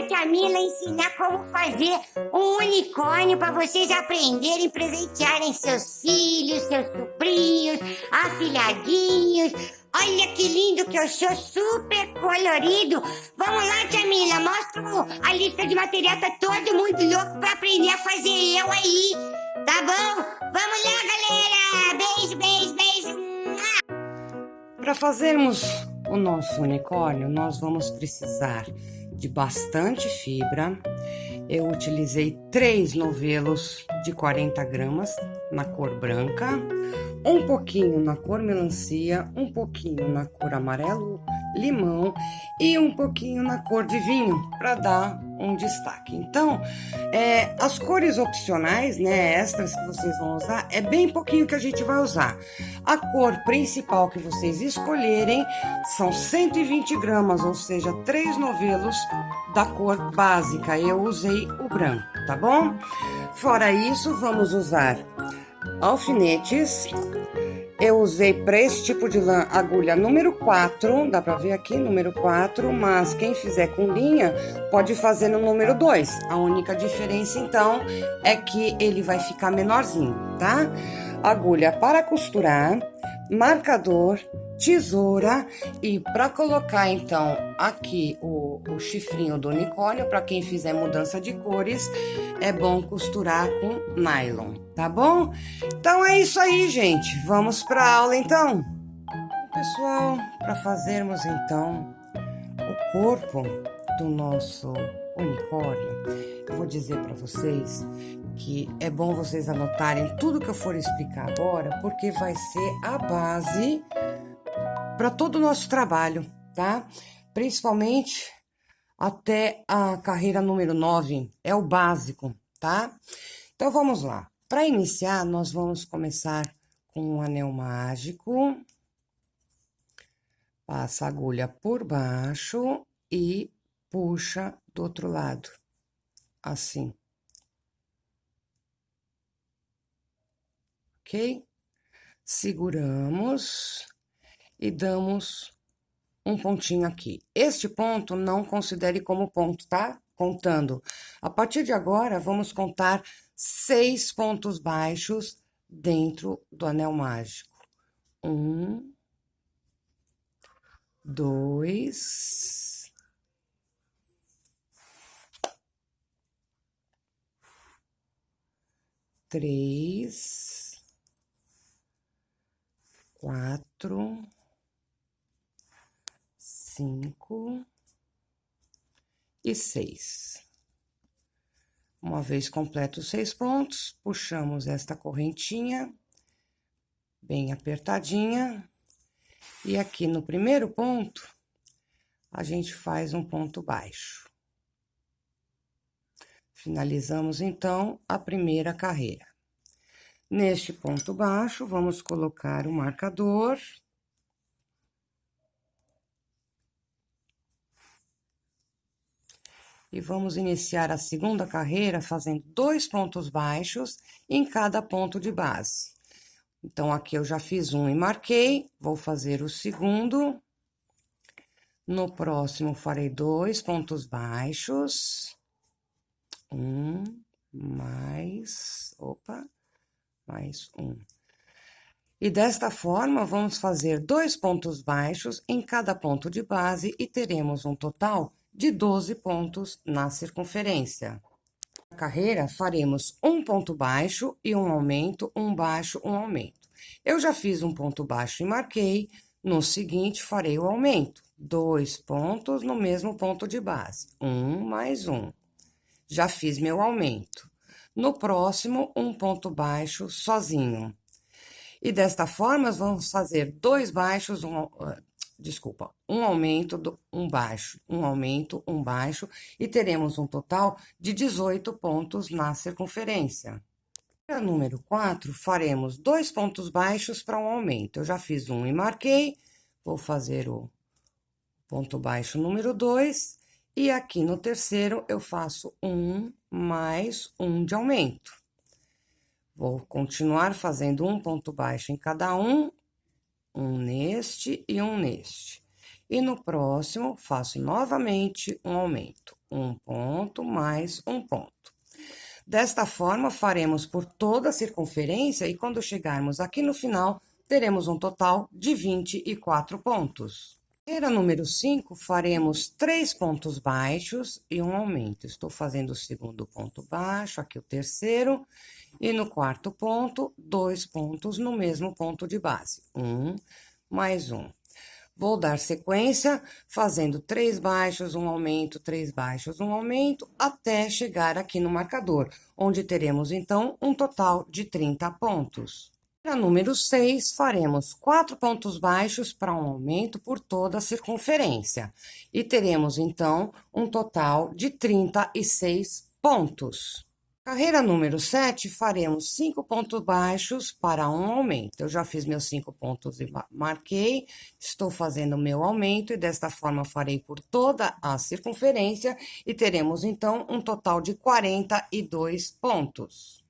a tia Mila ensinar como fazer um unicórnio para vocês aprenderem e presentearem seus filhos, seus sobrinhos, afilhadinhos. Olha que lindo que eu sou, super colorido. Vamos lá, tia Mila, mostra a lista de material, tá todo mundo louco para aprender a fazer eu aí. Tá bom? Vamos lá, galera. Beijo, beijo, beijo. Para fazermos o nosso unicórnio, nós vamos precisar de bastante fibra. Eu utilizei 3 novelos de 40 gramas na cor branca, um pouquinho na cor melancia, um pouquinho na cor amarelo limão e um pouquinho na cor de vinho para dar um destaque. Então, as cores opcionais, né, extras que vocês vão usar, é bem pouquinho que a gente vai usar. A cor principal que vocês escolherem são 120 gramas, ou seja, 3 novelos da cor básica. Eu usei o branco, tá bom? Fora isso, vamos usar alfinetes. Eu usei para esse tipo de lã agulha número 4, dá para ver aqui, número 4, mas quem fizer com linha pode fazer no número 2. A única diferença, então, é que ele vai ficar menorzinho, tá? Agulha para costurar, marcador, tesoura e para colocar, então, aqui o chifrinho do unicórnio, para quem fizer mudança de cores, é bom costurar com nylon, tá bom? Então é isso aí, gente. Vamos para a aula, então. Pessoal, para fazermos, então, o corpo do nosso unicórnio, eu vou dizer para vocês que é bom vocês anotarem tudo que eu for explicar agora, porque vai ser a base para todo o nosso trabalho, tá? Principalmente até a carreira número 9, é o básico, tá? Então, vamos lá. Para iniciar, nós vamos começar com um anel mágico. Passa a agulha por baixo e puxa do outro lado, assim. Ok? Seguramos e damos um pontinho aqui. Este ponto não considere como ponto, tá? Contando. A partir de agora, vamos contar 6 pontos baixos dentro do anel mágico. 1, 2, 3, 4, 5 e 6. Uma vez completos os 6 pontos, puxamos esta correntinha bem apertadinha. E aqui no primeiro ponto, a gente faz um ponto baixo. Finalizamos, então, a primeira carreira. Neste ponto baixo, vamos colocar o marcador. E vamos iniciar a segunda carreira fazendo 2 pontos baixos em cada ponto de base. Então, aqui eu já fiz um e marquei, vou fazer o segundo. No próximo, farei 2 pontos baixos. Mais um. E desta forma, vamos fazer 2 pontos baixos em cada ponto de base e teremos um total de 12 pontos na circunferência. Na carreira, faremos um ponto baixo e um aumento, um baixo, um aumento. Eu já fiz um ponto baixo e marquei, no seguinte farei o aumento. 2 pontos no mesmo ponto de base, mais um. Já fiz meu aumento. No próximo, um ponto baixo sozinho. E desta forma, vamos fazer 2 baixos, um aumento, um baixo, um aumento, um baixo, e teremos um total de 18 pontos na circunferência. Para número 4, faremos 2 pontos baixos para um aumento. Eu já fiz um e marquei, vou fazer o ponto baixo número 2, e aqui no terceiro eu faço mais um de aumento. Vou continuar fazendo um ponto baixo em cada um neste e um neste. E no próximo, faço novamente um aumento. Um ponto mais um ponto. Desta forma, faremos por toda a circunferência e quando chegarmos aqui no final, teremos um total de 24 pontos. Carreira número 5, faremos 3 pontos baixos e um aumento. Estou fazendo o segundo ponto baixo, aqui o terceiro, e no quarto ponto, 2 pontos no mesmo ponto de base. Um mais um. Vou dar sequência, fazendo 3 baixos, um aumento, 3 baixos, um aumento, até chegar aqui no marcador, onde teremos, então, um total de 30 pontos. Para número 6, faremos 4 pontos baixos para um aumento por toda a circunferência. E teremos, então, um total de 36 pontos. Carreira número 7, faremos 5 pontos baixos para um aumento. Eu já fiz meus 5 pontos e marquei, estou fazendo meu aumento e desta forma farei por toda a circunferência e teremos então um total de 42 pontos.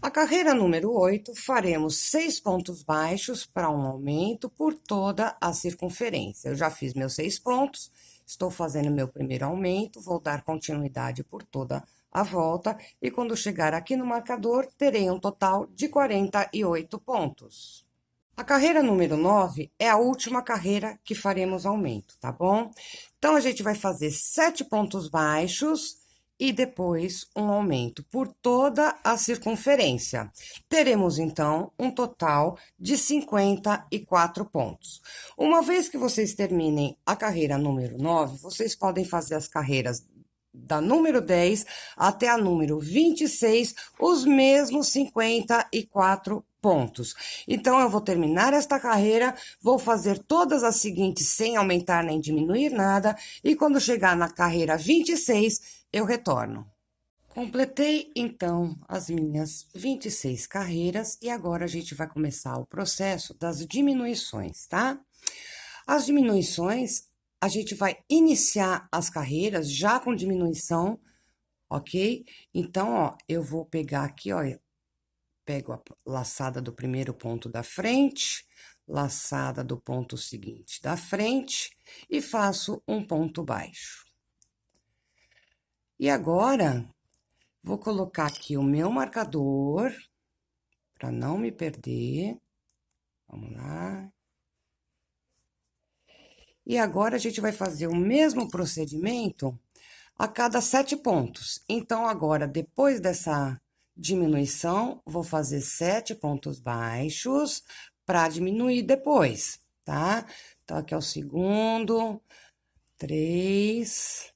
A carreira número 8, faremos 6 pontos baixos para um aumento por toda a circunferência. Eu já fiz meus 6 pontos, estou fazendo meu primeiro aumento, vou dar continuidade por toda a volta e quando chegar aqui no marcador, terei um total de 48 pontos. A carreira número 9 é a última carreira que faremos aumento, tá bom? Então, a gente vai fazer 7 pontos baixos e depois um aumento por toda a circunferência. Teremos, então, um total de 54 pontos. Uma vez que vocês terminem a carreira número 9, vocês podem fazer as carreiras da número 10 até a número 26, os mesmos 54 pontos. Então, eu vou terminar esta carreira, vou fazer todas as seguintes sem aumentar nem diminuir nada, e quando chegar na carreira 26, eu retorno. Completei, então, as minhas 26 carreiras, e agora a gente vai começar o processo das diminuições, tá? As diminuições, a gente vai iniciar as carreiras já com diminuição, ok? Então, ó, eu vou pegar aqui, ó, pego a laçada do primeiro ponto da frente, laçada do ponto seguinte da frente e faço um ponto baixo. E agora, vou colocar aqui o meu marcador, para não me perder. Vamos lá. E agora, a gente vai fazer o mesmo procedimento a cada 7 pontos. Então, agora, depois dessa diminuição, vou fazer 7 pontos baixos para diminuir depois, tá? Então, aqui é o segundo, 3,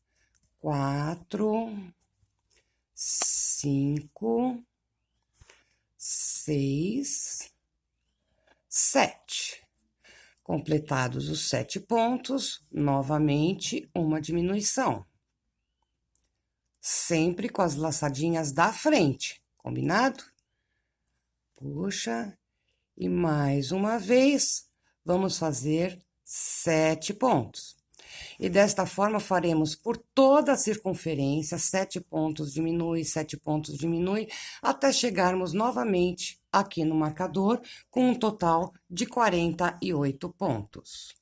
4, 5, 6, 7. Completados os 7 pontos, novamente uma diminuição. Sempre com as laçadinhas da frente, combinado? Puxa, e mais uma vez, vamos fazer 7 pontos. E desta forma, faremos por toda a circunferência, 7 pontos diminui, 7 pontos diminui, até chegarmos novamente aqui no marcador, com um total de 48 pontos.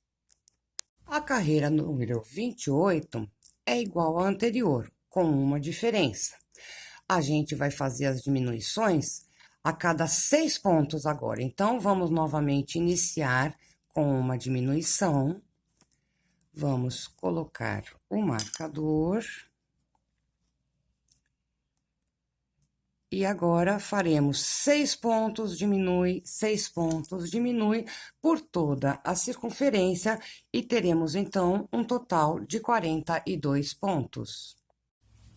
A carreira número 28 é igual à anterior, com uma diferença. A gente vai fazer as diminuições a cada 6 pontos agora. Então, vamos novamente iniciar com uma diminuição. Vamos colocar o marcador. E agora, faremos 6 pontos, diminui, 6 pontos, diminui, por toda a circunferência, e teremos, então, um total de 42 pontos.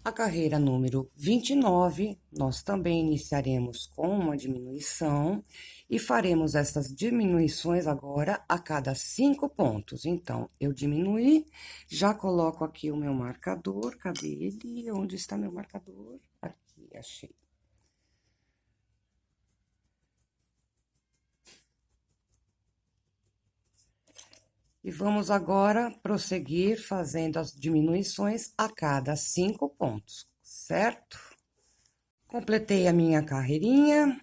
A carreira número 29, nós também iniciaremos com uma diminuição, e faremos essas diminuições agora a cada 5 pontos. Então, eu diminuí, já coloco aqui o meu marcador, cadê ele? Onde está meu marcador? Aqui, achei. E vamos agora prosseguir fazendo as diminuições a cada 5 pontos, certo? Completei a minha carreirinha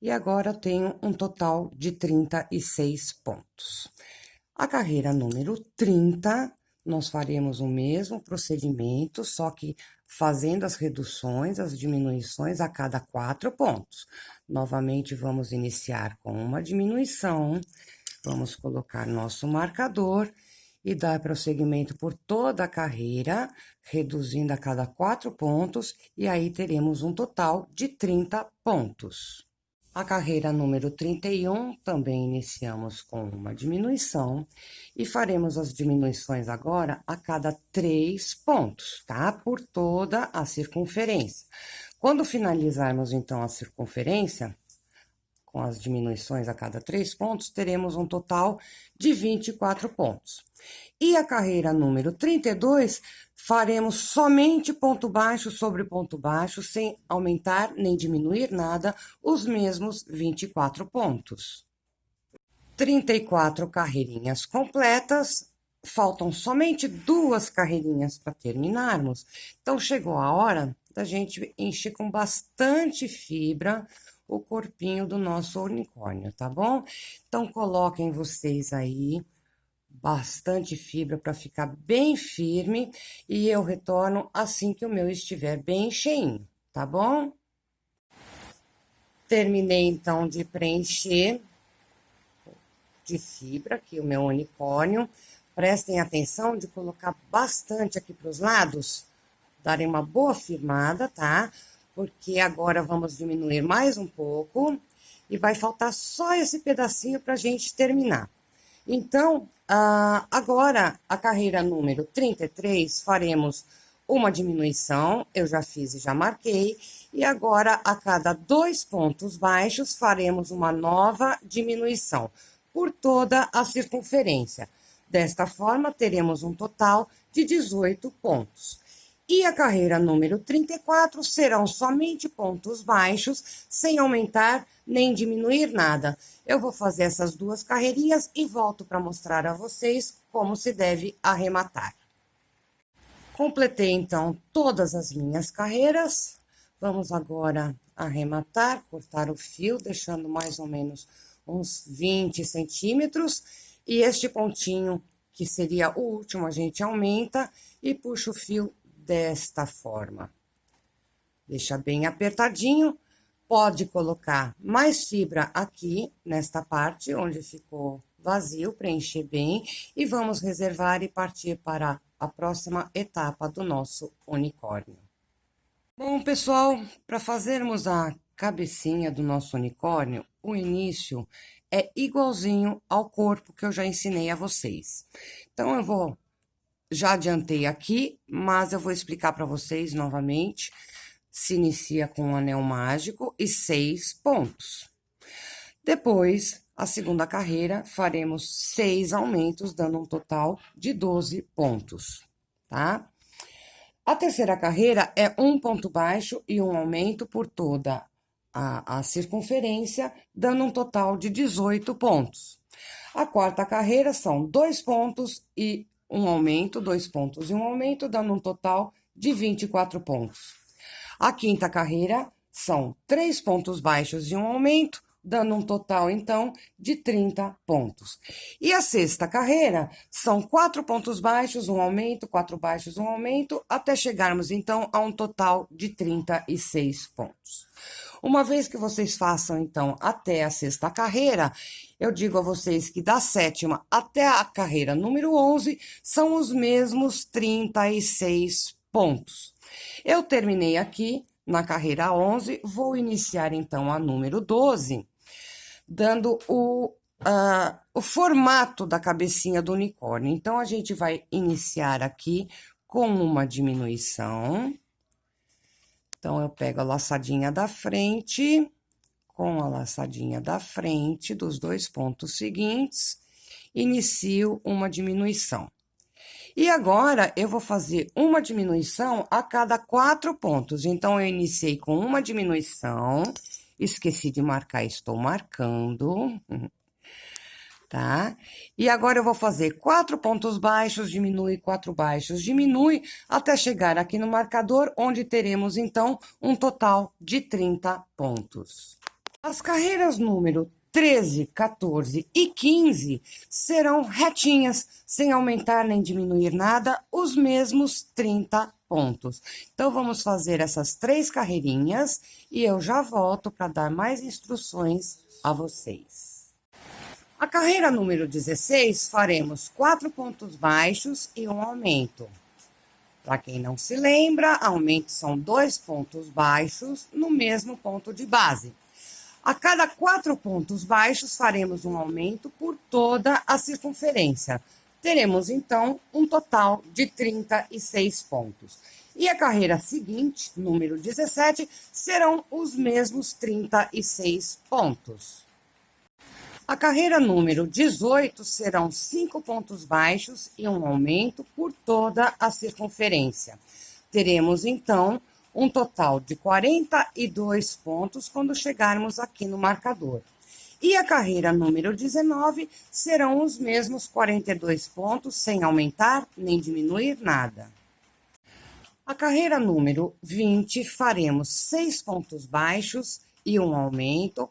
e agora tenho um total de 36 pontos. A carreira número 30, nós faremos o mesmo procedimento, só que fazendo as reduções, as diminuições a cada 4 pontos. Novamente, vamos iniciar com uma diminuição, vamos colocar nosso marcador e dar prosseguimento por toda a carreira, reduzindo a cada 4 pontos, e aí teremos um total de 30 pontos. A carreira número 31, também iniciamos com uma diminuição, e faremos as diminuições agora a cada 3 pontos, tá? Por toda a circunferência. Quando finalizarmos, então, a circunferência, com as diminuições a cada 3 pontos, teremos um total de 24 pontos. E a carreira número 32, faremos somente ponto baixo sobre ponto baixo, sem aumentar nem diminuir nada, os mesmos 24 pontos. 34 carreirinhas completas, faltam somente 2 carreirinhas para terminarmos. Então, chegou a hora da gente encher com bastante fibra o corpinho do nosso unicórnio, tá bom? Então, coloquem vocês aí bastante fibra para ficar bem firme e eu retorno assim que o meu estiver bem cheinho, tá bom? Terminei então de preencher de fibra aqui o meu unicórnio. Prestem atenção de colocar bastante aqui para os lados, darem uma boa firmada, tá? Porque agora vamos diminuir mais um pouco e vai faltar só esse pedacinho para a gente terminar. Então, agora, a carreira número 33, faremos uma diminuição, eu já fiz e já marquei, e agora, a cada 2 pontos baixos, faremos uma nova diminuição, por toda a circunferência. Desta forma, teremos um total de 18 pontos. E a carreira número 34 serão somente pontos baixos, sem aumentar nem diminuir nada. Eu vou fazer essas 2 carreirinhas e volto para mostrar a vocês como se deve arrematar. Completei, então, todas as minhas carreiras. Vamos agora arrematar, cortar o fio, deixando mais ou menos uns 20 centímetros. E este pontinho, que seria o último, a gente aumenta e puxa o fio desta forma. Deixa bem apertadinho. Pode colocar mais fibra aqui, nesta parte, onde ficou vazio, preencher bem. E vamos reservar e partir para a próxima etapa do nosso unicórnio. Bom, pessoal, para fazermos a cabecinha do nosso unicórnio, o início é igualzinho ao corpo que eu já ensinei a vocês. Então, já adiantei aqui, mas eu vou explicar para vocês novamente. Se inicia com um anel mágico e 6 pontos. Depois, a segunda carreira, faremos 6 aumentos, dando um total de 12 pontos, tá? A terceira carreira é um ponto baixo e um aumento por toda a circunferência, dando um total de 18 pontos. A quarta carreira são 2 pontos e um aumento, 2 pontos e um aumento, dando um total de 24 pontos. A quinta carreira são 3 pontos baixos e um aumento, dando um total, então, de 30 pontos. E a sexta carreira são 4 pontos baixos, um aumento, 4 baixos, um aumento, até chegarmos, então, a um total de 36 pontos. Uma vez que vocês façam, então, até a sexta carreira, eu digo a vocês que da sétima até a carreira número 11, são os mesmos 36 pontos. Eu terminei aqui na carreira 11, vou iniciar então a número 12, dando o formato da cabecinha do unicórnio. Então, a gente vai iniciar aqui com uma diminuição. Então, eu pego a laçadinha da frente, com a laçadinha da frente dos 2 pontos seguintes, inicio uma diminuição. E agora, eu vou fazer uma diminuição a cada 4 pontos. Então, eu iniciei com uma diminuição, esqueci de marcar, estou marcando, tá? E agora, eu vou fazer 4 pontos baixos, diminui, 4 baixos, diminui, até chegar aqui no marcador, onde teremos, então, um total de 30 pontos. As carreiras número 13, 14 e 15 serão retinhas, sem aumentar nem diminuir nada, os mesmos 30 pontos. Então, vamos fazer essas 3 carreirinhas e eu já volto para dar mais instruções a vocês. A carreira número 16, faremos 4 pontos baixos e um aumento. Para quem não se lembra, aumento são 2 pontos baixos no mesmo ponto de base. A cada 4 pontos baixos, faremos um aumento por toda a circunferência. Teremos, então, um total de 36 pontos. E a carreira seguinte, número 17, serão os mesmos 36 pontos. A carreira número 18 serão 5 pontos baixos e um aumento por toda a circunferência. Teremos, então, um total de 42 pontos quando chegarmos aqui no marcador. E a carreira número 19 serão os mesmos 42 pontos, sem aumentar nem diminuir nada. A carreira número 20, faremos 6 pontos baixos e um aumento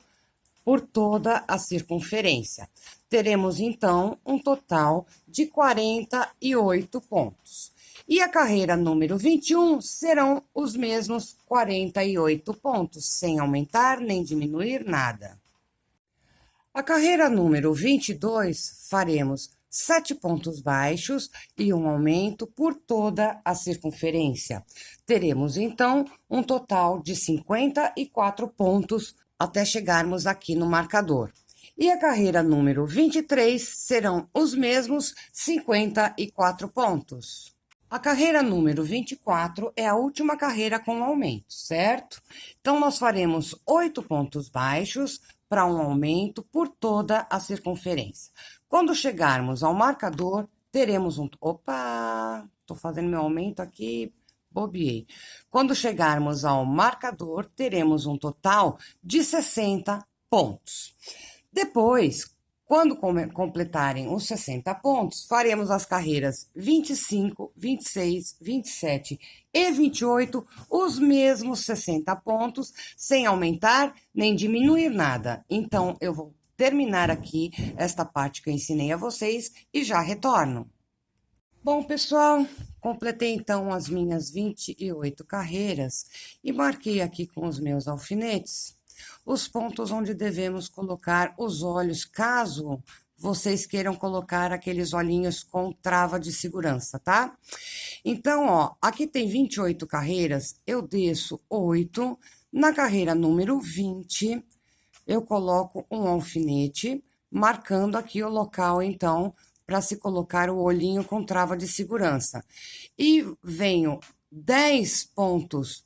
por toda a circunferência. Teremos, então, um total de 48 pontos. E a carreira número 21 serão os mesmos 48 pontos, sem aumentar nem diminuir nada. A carreira número 22, faremos 7 pontos baixos e um aumento por toda a circunferência. Teremos, então, um total de 54 pontos até chegarmos aqui no marcador. E a carreira número 23 serão os mesmos 54 pontos. A carreira número 24 é a última carreira com aumento, certo? Então, nós faremos 8 pontos baixos para um aumento por toda a circunferência. Quando chegarmos ao marcador, teremos um... Opa! Tô fazendo meu aumento aqui... Bobiei. Quando chegarmos ao marcador, teremos um total de 60 pontos. Depois, quando completarem os 60 pontos, faremos as carreiras 25, 26, 27 e 28, os mesmos 60 pontos, sem aumentar nem diminuir nada. Então, eu vou terminar aqui esta parte que eu ensinei a vocês e já retorno. Bom, pessoal, completei então as minhas 28 carreiras e marquei aqui com os meus alfinetes os pontos onde devemos colocar os olhos, caso vocês queiram colocar aqueles olhinhos com trava de segurança, tá? Então, ó, aqui tem 28 carreiras, eu desço 8, na carreira número 20, eu coloco um alfinete, marcando aqui o local, então, para se colocar o olhinho com trava de segurança. E venho 10 pontos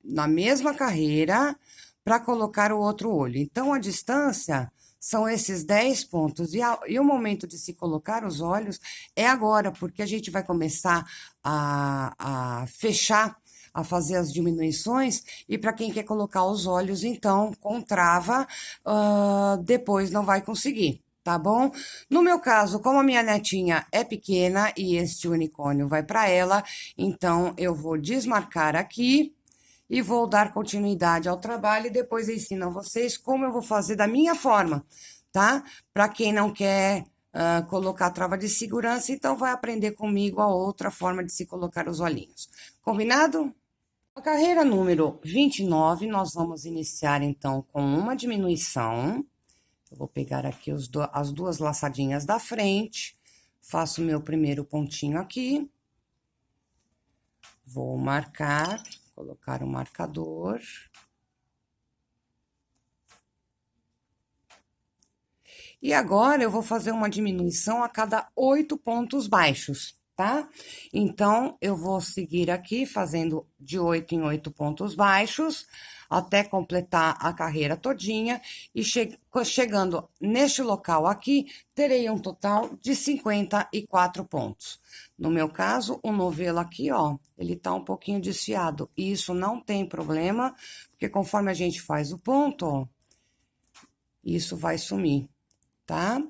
na mesma carreira para colocar o outro olho. Então, a distância são esses 10 pontos. E o momento de se colocar os olhos é agora, porque a gente vai começar a fechar, a fazer as diminuições, e para quem quer colocar os olhos, então, com trava, depois não vai conseguir. Tá bom? No meu caso, como a minha netinha é pequena e este unicórnio vai para ela, então eu vou desmarcar aqui e vou dar continuidade ao trabalho e depois eu ensino a vocês como eu vou fazer da minha forma, tá? Para quem não quer colocar trava de segurança, então vai aprender comigo a outra forma de se colocar os olhinhos. Combinado? A carreira número 29, nós vamos iniciar então com uma diminuição. Eu vou pegar aqui as duas laçadinhas da frente, faço meu primeiro pontinho aqui, vou marcar, colocar o marcador. E agora eu vou fazer uma diminuição a cada 8 pontos baixos, tá? Então, eu vou seguir aqui fazendo de 8 em 8 pontos baixos, até completar a carreira todinha, e chegando neste local aqui, terei um total de 54 pontos. No meu caso, o novelo aqui, ó, ele tá um pouquinho desfiado, e isso não tem problema, porque conforme a gente faz o ponto, ó, isso vai sumir, tá?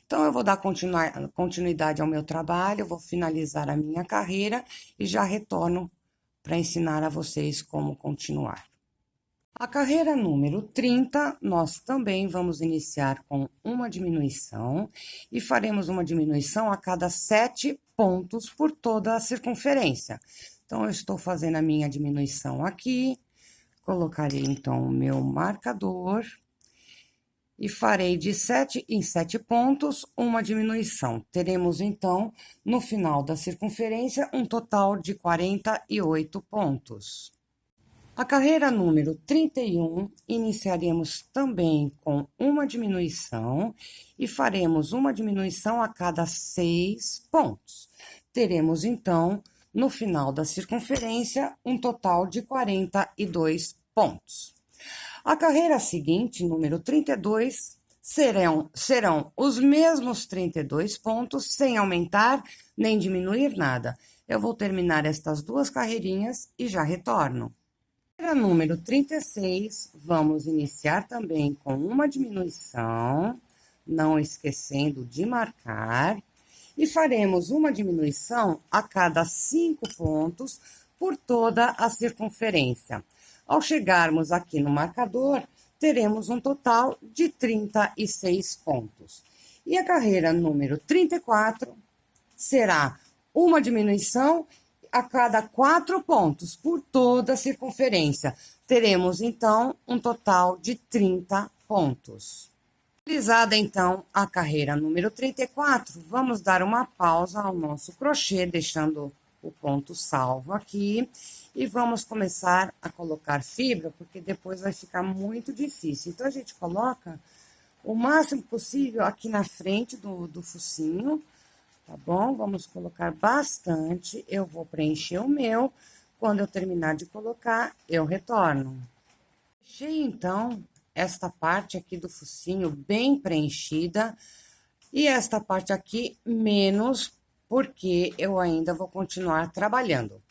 Então, eu vou dar continuidade ao meu trabalho, vou finalizar a minha carreira, e já retorno para ensinar a vocês como continuar. A carreira número 30, nós também vamos iniciar com uma diminuição e faremos uma diminuição a cada 7 pontos por toda a circunferência. Então, eu estou fazendo a minha diminuição aqui, colocarei então o meu marcador e farei de 7 em 7 pontos uma diminuição. Teremos então, no final da circunferência, um total de 48 pontos. A carreira número 31, iniciaremos também com uma diminuição e faremos uma diminuição a cada 6 pontos. Teremos, então, no final da circunferência, um total de 42 pontos. A carreira seguinte, número 32, serão os mesmos 32 pontos, sem aumentar nem diminuir nada. Eu vou terminar estas duas carreirinhas e já retorno. Para número 36, vamos iniciar também com uma diminuição, não esquecendo de marcar, e faremos uma diminuição a cada 5 pontos por toda a circunferência. Ao chegarmos aqui no marcador, teremos um total de 36 pontos. E a carreira número 34 será uma diminuição a cada 4 pontos por toda a circunferência. Teremos, então, um total de 30 pontos. Finalizada, então, a carreira número 34, vamos dar uma pausa ao nosso crochê, deixando o ponto salvo aqui. E vamos começar a colocar fibra, porque depois vai ficar muito difícil. Então, a gente coloca o máximo possível aqui na frente do focinho, tá bom? Vamos colocar bastante, eu vou preencher o meu, quando eu terminar de colocar, eu retorno. Deixei, então, esta parte aqui do focinho bem preenchida, e esta parte aqui menos, porque eu ainda vou continuar trabalhando.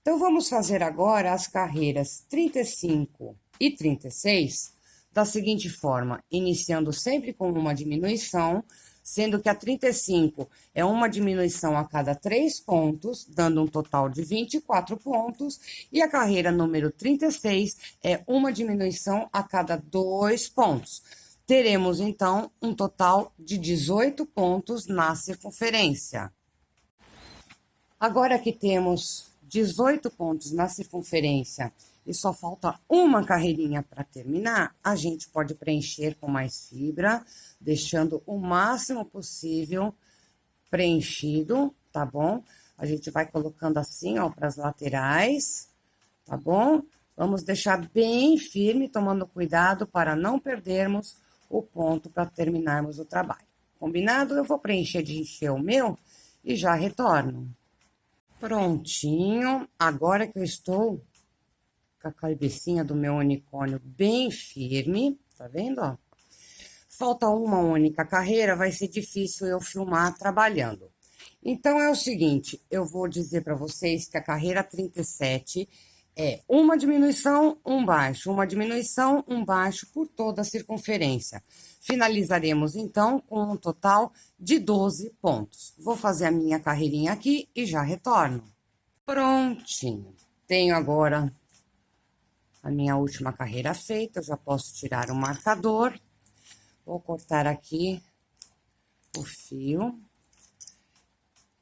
Então, vamos fazer agora as carreiras 35 e 36 da seguinte forma, iniciando sempre com uma diminuição, sendo que a 35 é uma diminuição a cada 3 pontos, dando um total de 24 pontos, e a carreira número 36 é uma diminuição a cada 2 pontos. Teremos, então, um total de 18 pontos na circunferência. Agora que temos 18 pontos na circunferência e só falta uma carreirinha para terminar, a gente pode preencher com mais fibra, deixando o máximo possível preenchido, tá bom? A gente vai colocando assim, ó, para as laterais, tá bom? Vamos deixar bem firme, tomando cuidado para não perdermos o ponto para terminarmos o trabalho. Combinado? Eu vou preencher de encher o meu e já retorno. Prontinho, agora que eu estou com a cabecinha do meu unicórnio bem firme, tá vendo, ó? Falta uma única carreira, vai ser difícil eu filmar trabalhando. Então, é o seguinte, eu vou dizer para vocês que a carreira 37 é uma diminuição, um baixo, uma diminuição, um baixo por toda a circunferência. Finalizaremos, então, com um total de 12 pontos. Vou fazer a minha carreirinha aqui e já retorno. Prontinho. Tenho agora a minha última carreira feita, eu já posso tirar o marcador. Vou cortar aqui o fio.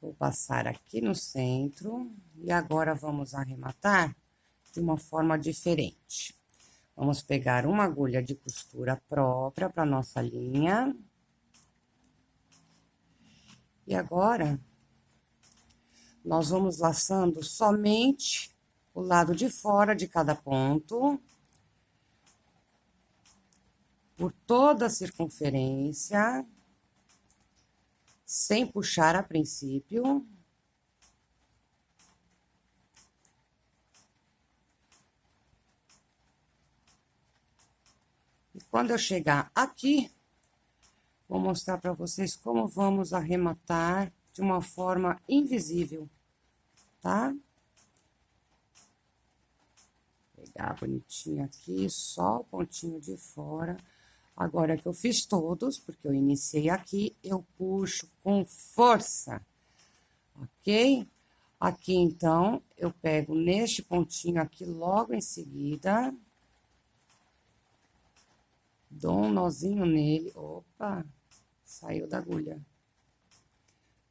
Vou passar aqui no centro. E agora, vamos arrematar de uma forma diferente. Vamos pegar uma agulha de costura própria para nossa linha. E agora, nós vamos laçando somente o lado de fora de cada ponto, por toda a circunferência, sem puxar a princípio. E quando eu chegar aqui, vou mostrar para vocês como vamos arrematar de uma forma invisível, tá? Pegar bonitinho aqui, só o pontinho de fora. Agora que eu fiz todos, porque eu iniciei aqui, eu puxo com força, ok? Aqui, então, eu pego neste pontinho aqui logo em seguida. Dou um nozinho nele. Opa, saiu da agulha.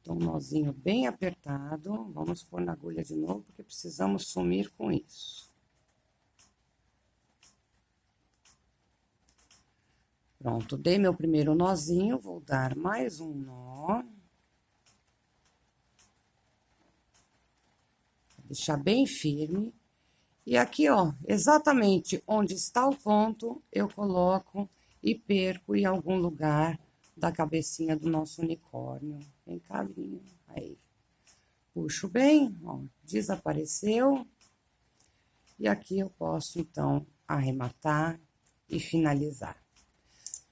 Dou um nozinho bem apertado. Vamos pôr na agulha de novo, porque precisamos sumir com isso. Pronto, dei meu primeiro nozinho, vou dar mais um nó. Vou deixar bem firme. E aqui, ó, exatamente onde está o ponto, eu coloco e perco em algum lugar da cabecinha do nosso unicórnio. Vem cá, Brinha. Aí. Puxo bem, ó, desapareceu. E aqui eu posso, então, arrematar e finalizar.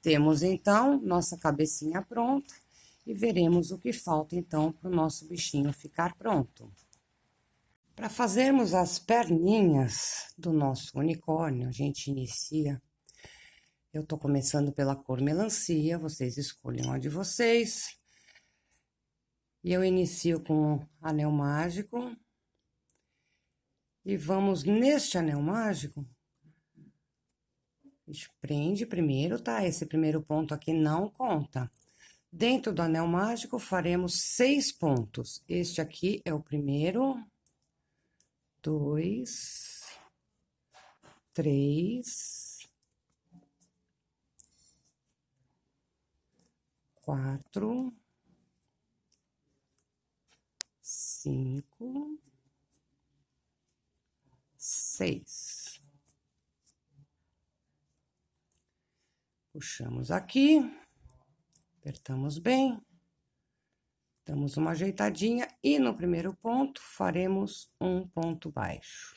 Temos, então, nossa cabecinha pronta e veremos o que falta, então, para o nosso bichinho ficar pronto. Para fazermos as perninhas do nosso unicórnio, a gente inicia. Eu tô começando pela cor melancia, vocês escolhem a de vocês. E eu inicio com anel mágico. E vamos neste anel mágico. A gente prende primeiro, tá? Esse primeiro ponto aqui não conta. Dentro do anel mágico, faremos 6 pontos. Este aqui é o primeiro. 2, 3, 4, 5, 6. Puxamos aqui, apertamos bem, damos uma ajeitadinha e no primeiro ponto faremos um ponto baixo.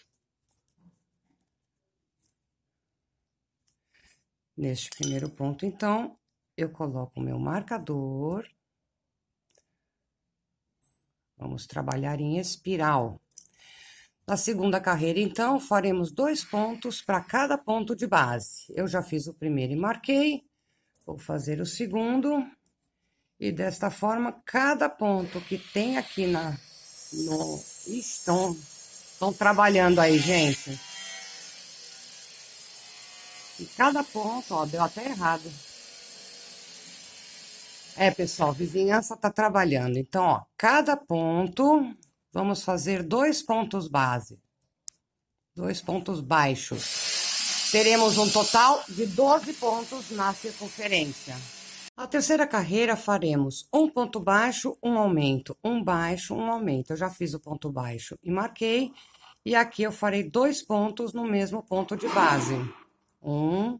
Neste primeiro ponto, então, eu coloco o meu marcador. Vamos trabalhar em espiral. Na segunda carreira, então, faremos 2 pontos para cada ponto de base. Eu já fiz o primeiro e marquei, vou fazer o segundo. E desta forma, cada ponto que tem aqui estão trabalhando aí, gente. E cada ponto, ó, deu até errado. É, pessoal, vizinhança tá trabalhando. Então, ó, cada ponto, vamos fazer 2 pontos base. 2 pontos baixos. Teremos um total de 12 pontos na circunferência. A terceira carreira faremos um ponto baixo, um aumento, um baixo, um aumento. Eu já fiz o ponto baixo e marquei. E aqui eu farei 2 pontos no mesmo ponto de base. Um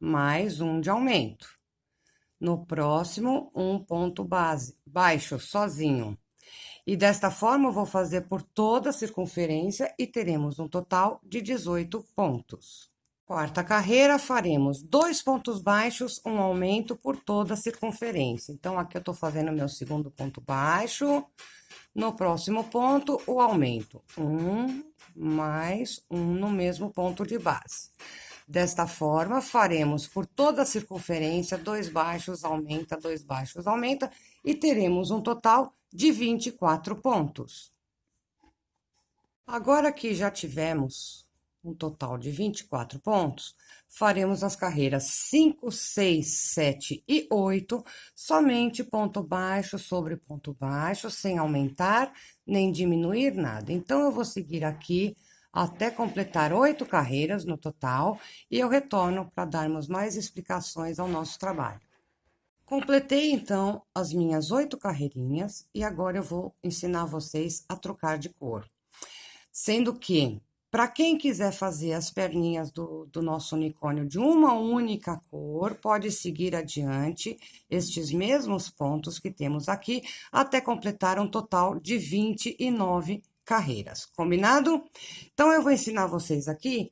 mais um de aumento. No próximo, um ponto baixo, sozinho. E desta forma, eu vou fazer por toda a circunferência e teremos um total de 18 pontos. Quarta carreira, faremos 2 pontos baixos, um aumento por toda a circunferência. Então, aqui eu tô fazendo meu segundo ponto baixo. No próximo ponto, o aumento. Um mais um no mesmo ponto de base. Desta forma, faremos por toda a circunferência 2 baixos, aumenta, 2 baixos, aumenta. E teremos um total de 24 pontos. Agora que já tivemos um total de 24 pontos, faremos as carreiras 5, 6, 7 e 8, somente ponto baixo sobre ponto baixo, sem aumentar nem diminuir nada. Então, eu vou seguir aqui até completar 8 carreiras no total e eu retorno para darmos mais explicações ao nosso trabalho. Completei, então, as minhas 8 carreirinhas e agora eu vou ensinar vocês a trocar de cor. Sendo que, para quem quiser fazer as perninhas do nosso unicórnio de uma única cor, pode seguir adiante estes mesmos pontos que temos aqui, até completar um total de 29 carreiras, combinado? Então, eu vou ensinar vocês aqui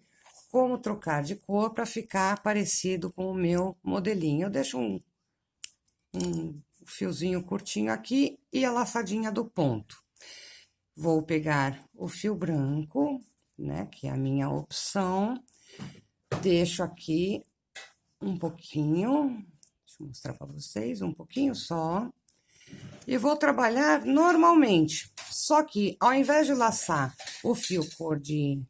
como trocar de cor para ficar parecido com o meu modelinho. Eu deixo um fiozinho curtinho aqui e a laçadinha do ponto. Vou pegar o fio branco, né, que é a minha opção, deixo aqui um pouquinho, deixa eu mostrar para vocês, um pouquinho só, e vou trabalhar normalmente, só que ao invés de laçar o fio cor de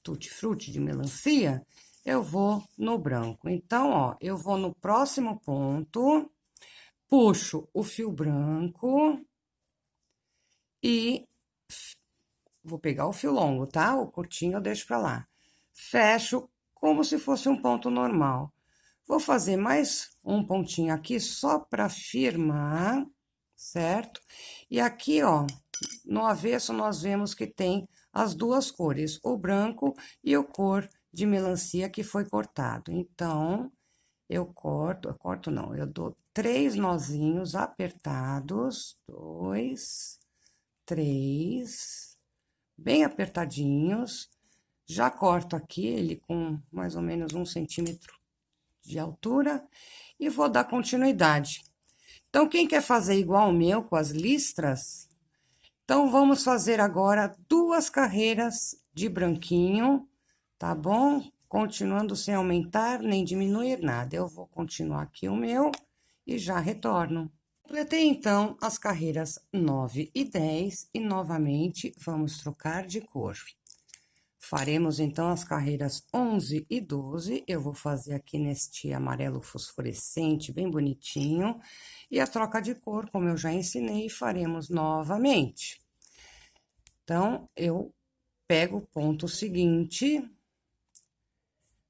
tutti-frutti, de melancia, eu vou no branco. Então, ó, eu vou no próximo ponto, puxo o fio branco e vou pegar o fio longo, tá? O curtinho eu deixo pra lá. Fecho como se fosse um ponto normal. Vou fazer mais um pontinho aqui só pra firmar, certo? E aqui, ó, no avesso nós vemos que tem as duas cores, o branco e o cor de melancia que foi cortado. Então, eu corto não, eu dou 3 nozinhos apertados, 2, 3, bem apertadinhos. Já corto aqui ele com mais ou menos 1 centímetro de altura e vou dar continuidade. Então, quem quer fazer igual o meu com as listras, então vamos fazer agora 2 carreiras de branquinho, tá bom? Continuando sem aumentar nem diminuir nada. Eu vou continuar aqui o meu e já retorno. Completei, então, as carreiras 9 e 10 e, novamente, vamos trocar de cor. Faremos, então, as carreiras 11 e 12. Eu vou fazer aqui neste amarelo fosforescente, bem bonitinho. E a troca de cor, como eu já ensinei, faremos novamente. Então, eu pego o ponto seguinte,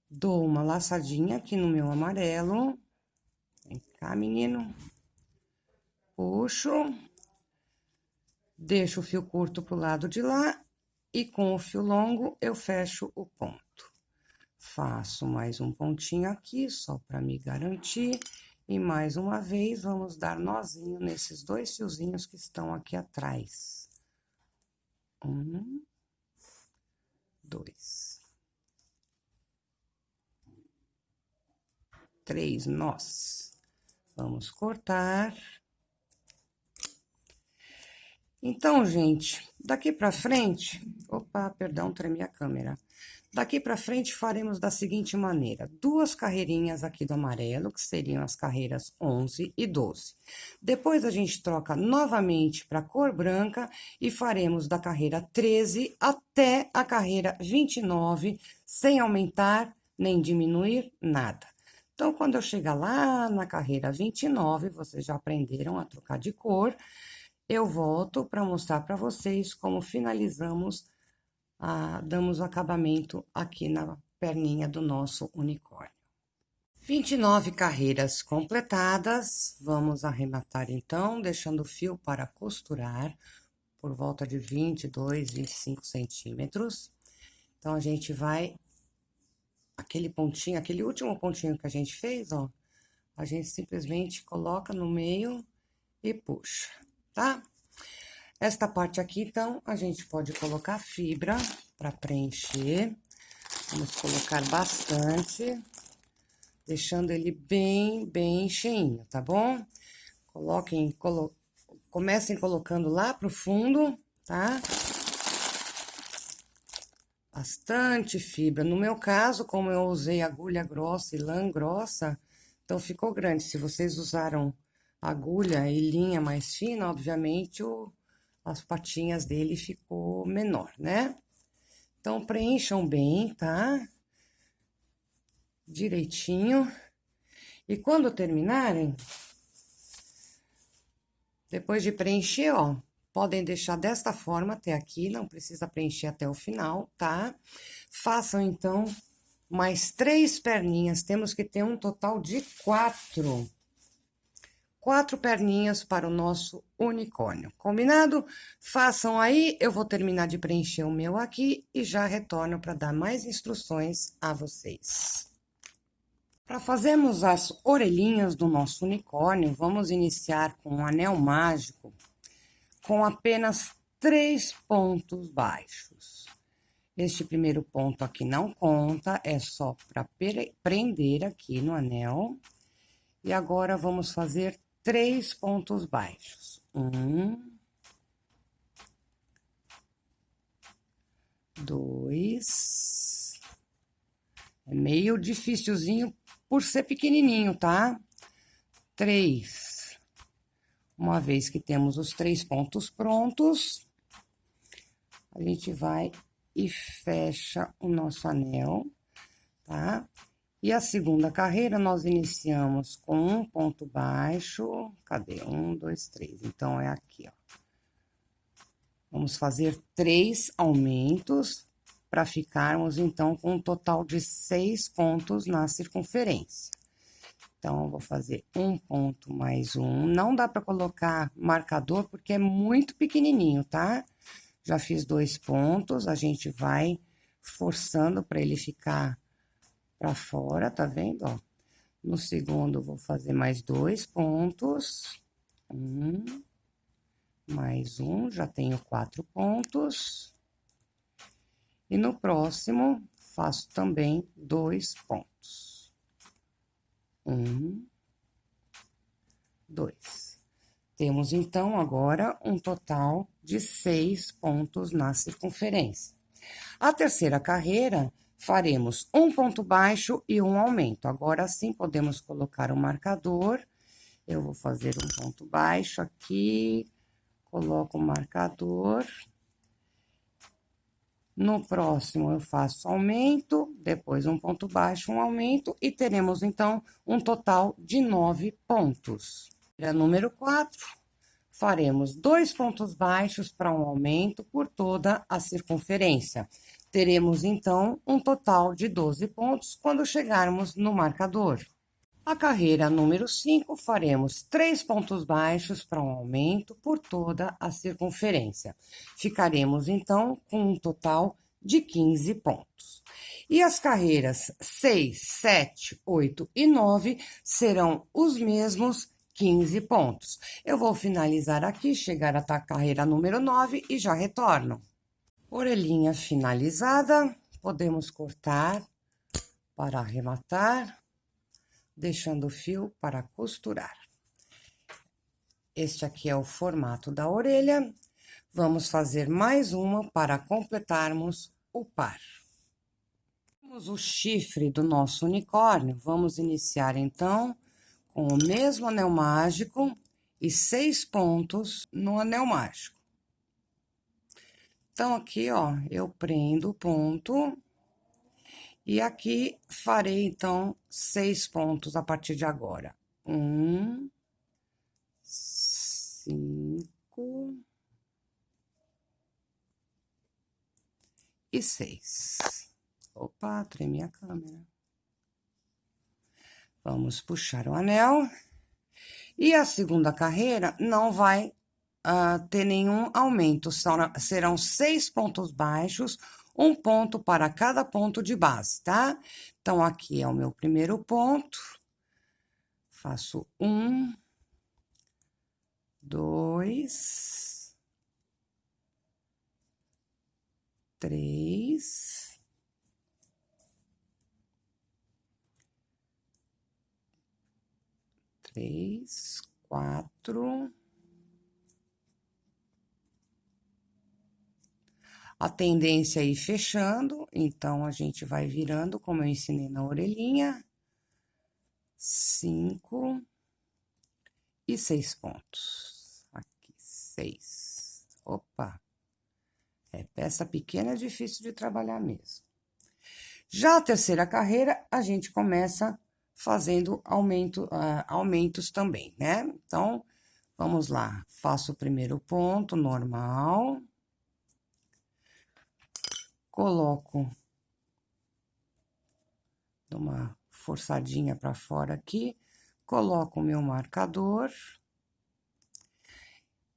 dou uma laçadinha aqui no meu amarelo. Vem cá, menino. Puxo. Deixo o fio curto pro lado de lá. E com o fio longo, eu fecho o ponto. Faço mais um pontinho aqui, só para me garantir. E mais uma vez, vamos dar nozinho nesses 2 fiozinhos que estão aqui atrás. 1, 2, 3 nós. Vamos cortar. Então, gente, daqui pra frente... Opa, perdão, tremi a câmera. Daqui pra frente, faremos da seguinte maneira. 2 carreirinhas aqui do amarelo, que seriam as carreiras 11 e 12. Depois, a gente troca novamente pra cor branca e faremos da carreira 13 até a carreira 29, sem aumentar nem diminuir nada. Então, quando eu chegar lá na carreira 29, vocês já aprenderam a trocar de cor... Eu volto para mostrar para vocês como finalizamos, damos o acabamento aqui na perninha do nosso unicórnio. 29 carreiras completadas, vamos arrematar então, deixando o fio para costurar por volta de 22, 25 centímetros. Então, a gente vai, aquele pontinho, aquele último pontinho que a gente fez, ó, a gente simplesmente coloca no meio e puxa. Tá? Esta parte aqui, então, a gente pode colocar fibra para preencher. Vamos colocar bastante, deixando ele bem cheinho, tá bom? Comecem colocando lá pro fundo, tá? Bastante fibra. No meu caso, como eu usei agulha grossa e lã grossa, então ficou grande. Se vocês usaram agulha e linha mais fina, obviamente, as patinhas dele ficou menor, né? Então, preencham bem, tá? Direitinho. E quando terminarem, depois de preencher, ó, podem deixar desta forma até aqui, não precisa preencher até o final, tá? Façam, então, mais 3 perninhas, temos que ter um total de 4. 4 perninhas para o nosso unicórnio, combinado? Façam aí, eu vou terminar de preencher o meu aqui e já retorno para dar mais instruções a vocês. Para fazermos as orelhinhas do nosso unicórnio, vamos iniciar com um anel mágico com apenas 3 pontos baixos. Este primeiro ponto aqui não conta, é só para prender aqui no anel. E agora, vamos fazer 3 pontos baixos. 1, 2. É meio dificilzinho por ser pequenininho, tá? 3. Uma vez que temos os 3 pontos prontos, a gente vai e fecha o nosso anel. tá? E a segunda carreira, nós iniciamos com um ponto baixo. Cadê? 1, 2, 3. Então, é aqui, ó. Vamos fazer 3 aumentos para ficarmos, então, com um total de 6 pontos na circunferência. Então, eu vou fazer um ponto mais um. Não dá para colocar marcador, porque é muito pequenininho, tá? Já fiz 2 pontos, a gente vai forçando para ele ficar para fora, tá vendo, ó? No segundo, vou fazer mais 2 pontos. Mais um, já tenho 4 pontos. E no próximo, faço também 2 pontos. 2. Temos, então, agora um total de 6 pontos na circunferência. A terceira carreira, faremos um ponto baixo e um aumento. Agora sim, podemos colocar o marcador. Eu vou fazer um ponto baixo aqui, coloco o marcador. No próximo, eu faço aumento, depois um ponto baixo, um aumento, e teremos, então, um total de 9 pontos. Número 4, faremos 2 pontos baixos para um aumento por toda a circunferência. Teremos, então, um total de 12 pontos quando chegarmos no marcador. A carreira número 5, faremos 3 pontos baixos para um aumento por toda a circunferência. Ficaremos, então, com um total de 15 pontos. E as carreiras 6, 7, 8 e 9 serão os mesmos 15 pontos. Eu vou finalizar aqui, chegar até a carreira número 9 e já retorno. Orelhinha finalizada, podemos cortar para arrematar, deixando o fio para costurar. Este aqui é o formato da orelha. Vamos fazer mais uma para completarmos o par. Temos o chifre do nosso unicórnio. Vamos iniciar, então, com o mesmo anel mágico e 6 pontos no anel mágico. Então, aqui, ó, eu prendo o ponto e aqui farei, então, 6 pontos a partir de agora. 1, 5 e 6. Opa, tremi a câmera. Vamos puxar o anel. E a segunda carreira não vai ter nenhum aumento, serão 6 pontos baixos, um ponto para cada ponto de base, tá? Então, aqui é o meu primeiro ponto, faço 1, 2, 3, 4. A tendência é ir fechando, então, a gente vai virando, como eu ensinei na orelhinha. 5 e 6 pontos. Aqui, 6. Opa! Peça pequena é difícil de trabalhar mesmo. Já a terceira carreira, a gente começa fazendo aumentos também, né? Então, vamos lá. Faço o primeiro ponto normal. Coloco uma forçadinha para fora aqui, coloco o meu marcador.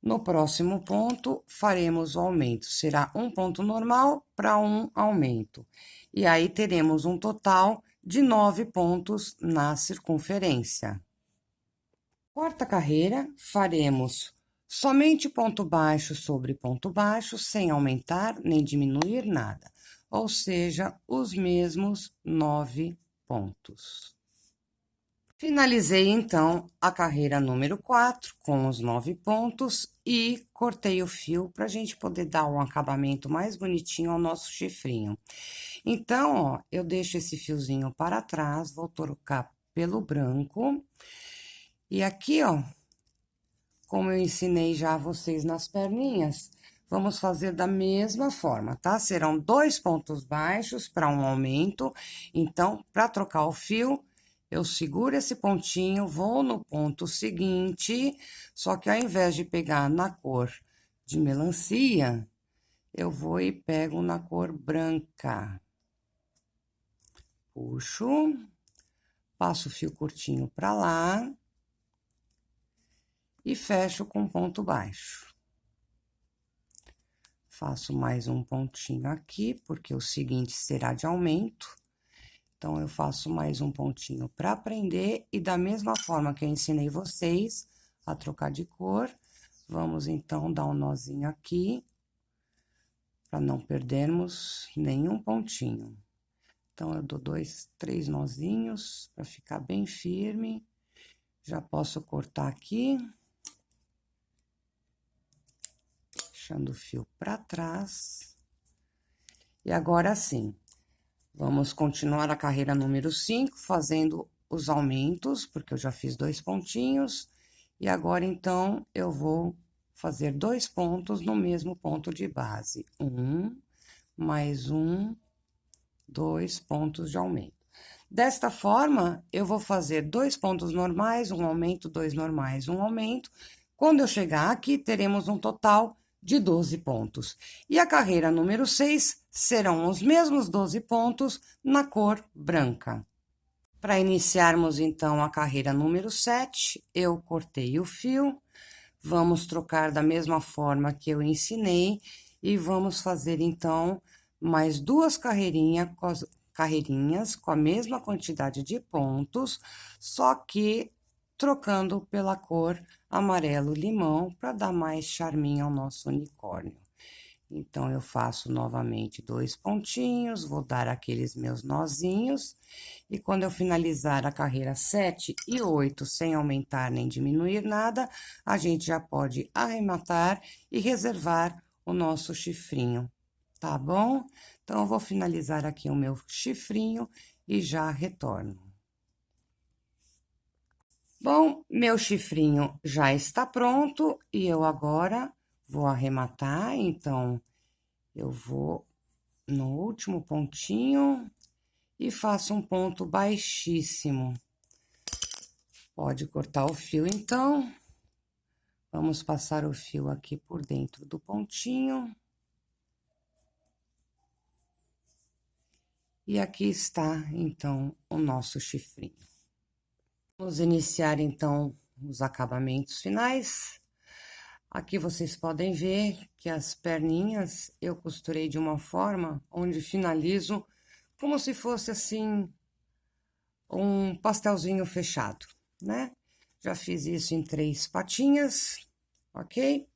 No próximo ponto, faremos o aumento, será um ponto normal para um aumento. E aí, teremos um total de 9 pontos na circunferência. Quarta carreira, faremos somente ponto baixo sobre ponto baixo, sem aumentar nem diminuir nada, ou seja, os mesmos 9 pontos. Finalizei, então, a carreira número 4 com os 9 pontos e cortei o fio para a gente poder dar um acabamento mais bonitinho ao nosso chifrinho. Então, ó, eu deixo esse fiozinho para trás, vou trocar pelo branco. E aqui, ó, como eu ensinei já a vocês nas perninhas, vamos fazer da mesma forma, tá? Serão 2 pontos baixos para um aumento. Então, para trocar o fio, eu seguro esse pontinho, vou no ponto seguinte, só que ao invés de pegar na cor de melancia, eu vou e pego na cor branca. Puxo, passo o fio curtinho para lá e fecho com ponto baixo. Faço mais um pontinho aqui, porque o seguinte será de aumento. Então, eu faço mais um pontinho para prender e da mesma forma que eu ensinei vocês a trocar de cor, vamos então dar um nozinho aqui, para não perdermos nenhum pontinho. Então, eu dou 2, 3 nozinhos para ficar bem firme. Já posso cortar aqui. Deixando o fio para trás. E agora sim, vamos continuar a carreira número 5, fazendo os aumentos, porque eu já fiz 2 pontinhos. E agora, então, eu vou fazer 2 pontos no mesmo ponto de base. 1, mais 1, 2 pontos de aumento. Desta forma, eu vou fazer 2 pontos normais, um aumento, 2 normais, um aumento. Quando eu chegar aqui, teremos um total de 12 pontos. E a carreira número 6 serão os mesmos 12 pontos na cor branca. Para iniciarmos, então, a carreira número 7, eu cortei o fio, vamos trocar da mesma forma que eu ensinei e vamos fazer, então, mais 2 carreirinhas com a mesma quantidade de pontos, só que trocando pela cor amarelo-limão, para dar mais charminho ao nosso unicórnio. Então, eu faço novamente 2 pontinhos, vou dar aqueles meus nozinhos, e quando eu finalizar a carreira 7 e 8, sem aumentar nem diminuir nada, a gente já pode arrematar e reservar o nosso chifrinho, tá bom? Então, eu vou finalizar aqui o meu chifrinho e já retorno. Bom, meu chifrinho já está pronto e eu agora vou arrematar, então, eu vou no último pontinho e faço um ponto baixíssimo. Pode cortar o fio, então. Vamos passar o fio aqui por dentro do pontinho. E aqui está, então, o nosso chifrinho. Vamos iniciar, então, os acabamentos finais. Aqui vocês podem ver que as perninhas eu costurei de uma forma onde finalizo como se fosse, assim, um pastelzinho fechado, né? Já fiz isso em 3 patinhas, ok?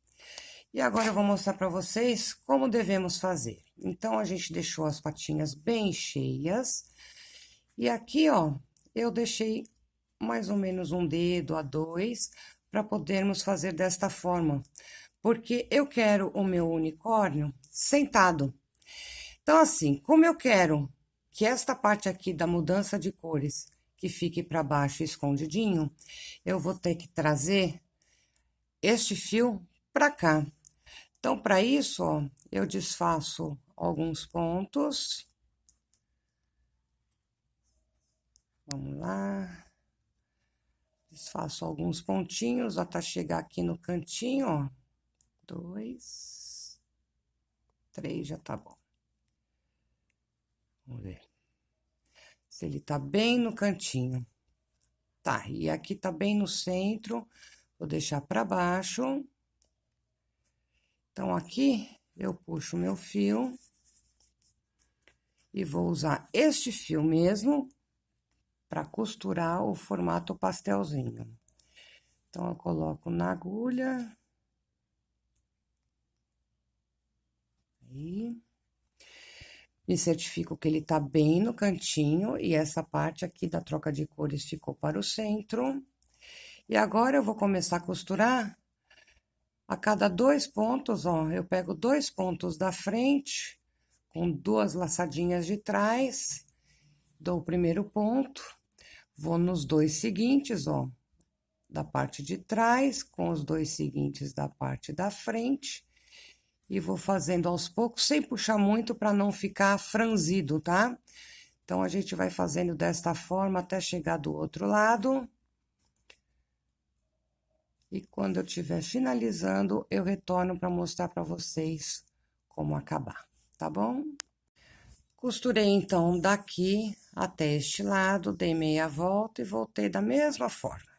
E agora eu vou mostrar para vocês como devemos fazer. Então, a gente deixou as patinhas bem cheias. E aqui, ó, eu deixei mais ou menos 1 dedo a 2, para podermos fazer desta forma. Porque eu quero o meu unicórnio sentado. Então, assim, como eu quero que esta parte aqui da mudança de cores, que fique para baixo escondidinho, eu vou ter que trazer este fio para cá. Então, para isso, ó, eu desfaço alguns pontos. Vamos lá. Desfaço alguns pontinhos até chegar aqui no cantinho, ó. 2, 3, já tá bom. Vamos ver. Se ele tá bem no cantinho. Tá, e aqui tá bem no centro. Vou deixar pra baixo. Então, aqui, eu puxo meu fio. E vou usar este fio mesmo para costurar o formato pastelzinho. Então, eu coloco na agulha. Aí. Me certifico que ele tá bem no cantinho e essa parte aqui da troca de cores ficou para o centro. E agora, eu vou começar a costurar a cada 2 pontos, ó. Eu pego 2 pontos da frente, com 2 laçadinhas de trás, dou o primeiro ponto. Vou nos 2 seguintes, ó, da parte de trás, com os 2 seguintes da parte da frente. e vou fazendo aos poucos, sem puxar muito para não ficar franzido, tá? Então, a gente vai fazendo desta forma até chegar do outro lado. E quando eu estiver finalizando, eu retorno para mostrar para vocês como acabar, tá bom? Costurei, então, daqui até este lado, dei meia volta e voltei da mesma forma.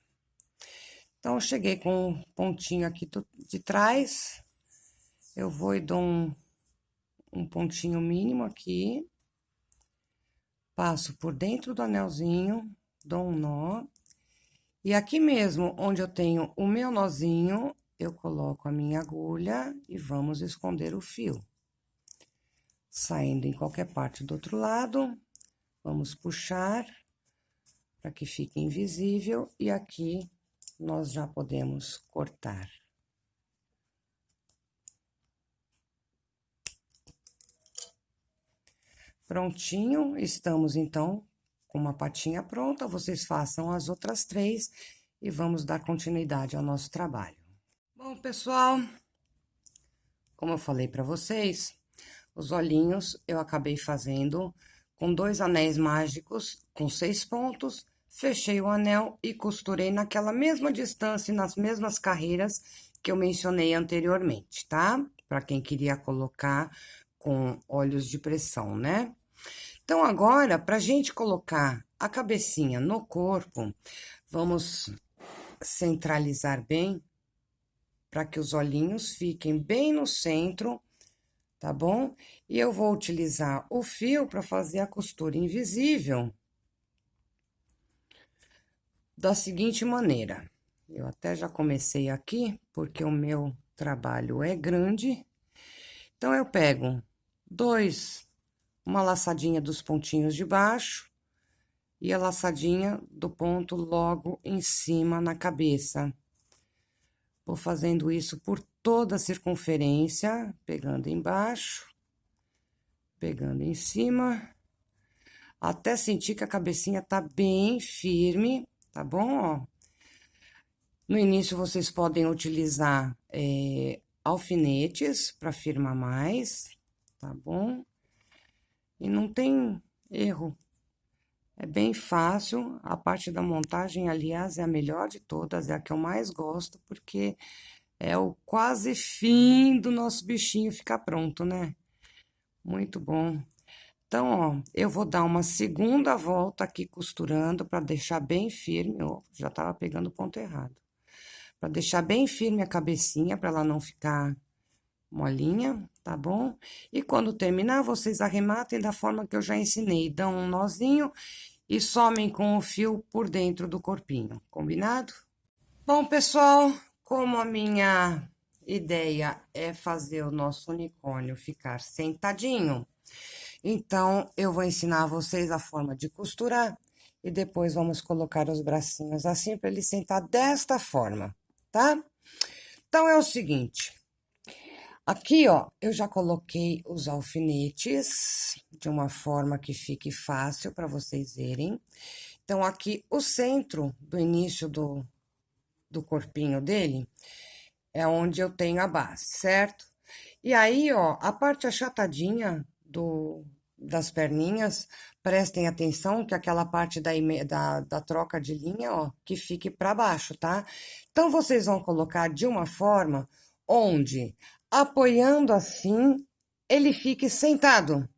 Então, eu cheguei com um pontinho aqui de trás, eu vou e dou um pontinho mínimo aqui, passo por dentro do anelzinho, dou um nó, e aqui mesmo, onde eu tenho o meu nozinho, eu coloco a minha agulha e vamos esconder o fio. Saindo em qualquer parte do outro lado, vamos puxar para que fique invisível e aqui nós já podemos cortar. Prontinho, estamos então com uma patinha pronta, vocês façam as outras 3 e vamos dar continuidade ao nosso trabalho. Bom, pessoal, como eu falei para vocês, os olhinhos eu acabei fazendo com 2 anéis mágicos com 6 pontos, fechei o anel e costurei naquela mesma distância e nas mesmas carreiras que eu mencionei anteriormente, tá? Para quem queria colocar com olhos de pressão, né? Então, agora, pra gente colocar a cabecinha no corpo, vamos centralizar bem, para que os olhinhos fiquem bem no centro, tá bom? E eu vou utilizar o fio para fazer a costura invisível da seguinte maneira. Eu até já comecei aqui, porque o meu trabalho é grande. Então, eu pego uma laçadinha dos pontinhos de baixo e a laçadinha do ponto logo em cima na cabeça. Vou fazendo isso por toda a circunferência, pegando embaixo, pegando em cima, até sentir que a cabecinha tá bem firme, tá bom? Ó. No início, vocês podem utilizar alfinetes para firmar mais, tá bom? E não tem erro. É bem fácil, a parte da montagem, aliás, é a melhor de todas, é a que eu mais gosto, porque é o quase fim do nosso bichinho ficar pronto, né? Muito bom. Então, ó, eu vou dar uma segunda volta aqui costurando para deixar bem firme, ó, já tava pegando o ponto errado. Para deixar bem firme a cabecinha, para ela não ficar molinha, tá bom? E quando terminar, vocês arrematem da forma que eu já ensinei. Dão um nozinho e somem com o fio por dentro do corpinho, combinado? Bom, pessoal, como a minha ideia é fazer o nosso unicórnio ficar sentadinho, então eu vou ensinar vocês a forma de costurar e depois vamos colocar os bracinhos assim para ele sentar desta forma, tá? Então, é o seguinte... Aqui, ó, eu já coloquei os alfinetes de uma forma que fique fácil para vocês verem. Então, aqui, o centro do início do corpinho dele é onde eu tenho a base, certo? E aí, ó, a parte achatadinha das perninhas, prestem atenção que aquela parte da troca de linha, ó, que fique para baixo, tá? Então, vocês vão colocar de uma forma onde... apoiando assim, ele fique sentado,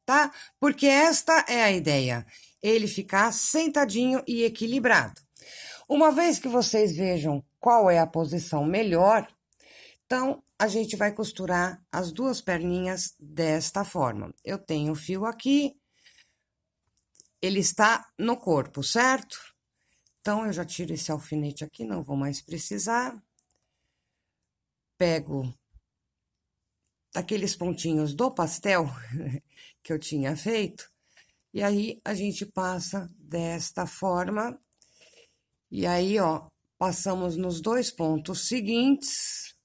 tá? Porque esta é a ideia, ele ficar sentadinho e equilibrado. Uma vez que vocês vejam qual é a posição melhor, então, a gente vai costurar as 2 perninhas desta forma. Eu tenho o fio aqui, ele está no corpo, certo? Então, eu já tiro esse alfinete aqui, não vou mais precisar. Pego daqueles pontinhos do pastel que eu tinha feito, e aí a gente passa desta forma, e aí, ó, passamos nos 2 pontos seguintes,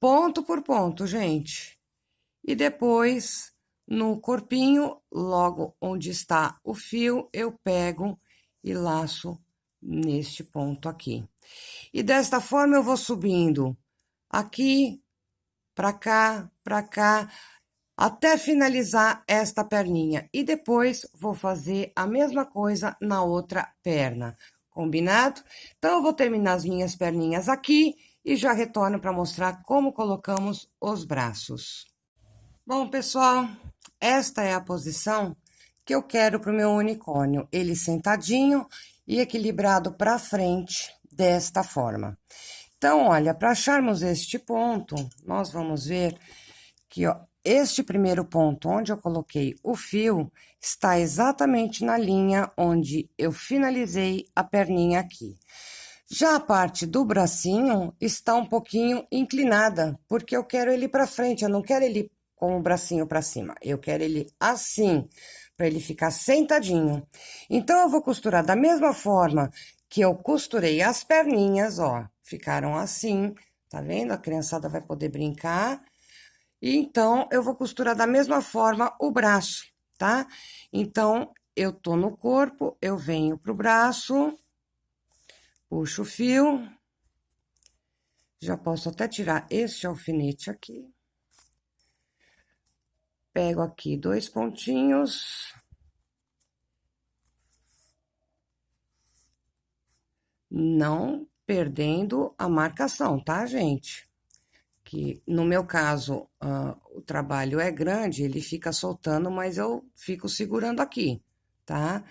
ponto por ponto, gente, e depois, no corpinho, logo onde está o fio, eu pego e laço neste ponto aqui. E desta forma eu vou subindo aqui, pra cá, até finalizar esta perninha. E depois vou fazer a mesma coisa na outra perna, combinado? Então, eu vou terminar as minhas perninhas aqui e já retorno para mostrar como colocamos os braços. Bom, pessoal, esta é a posição que eu quero para o meu unicórnio. Ele sentadinho e equilibrado para frente, desta forma. Então, olha, para acharmos este ponto, nós vamos ver que, ó, este primeiro ponto, onde eu coloquei o fio, está exatamente na linha onde eu finalizei a perninha aqui. Já a parte do bracinho está um pouquinho inclinada, porque eu quero ele para frente, eu não quero ele com o bracinho para cima, eu quero ele assim, para ele ficar sentadinho. Então, eu vou costurar da mesma forma que eu costurei as perninhas, ó, ficaram assim, tá vendo? A criançada vai poder brincar. E então, eu vou costurar da mesma forma o braço, tá? Então, eu tô no corpo, eu venho pro braço, puxo o fio, já posso até tirar este alfinete aqui. Pego aqui 2 pontinhos. Não perdendo a marcação, tá, gente? Que no meu caso, o trabalho é grande, ele fica soltando, mas eu fico segurando aqui, tá?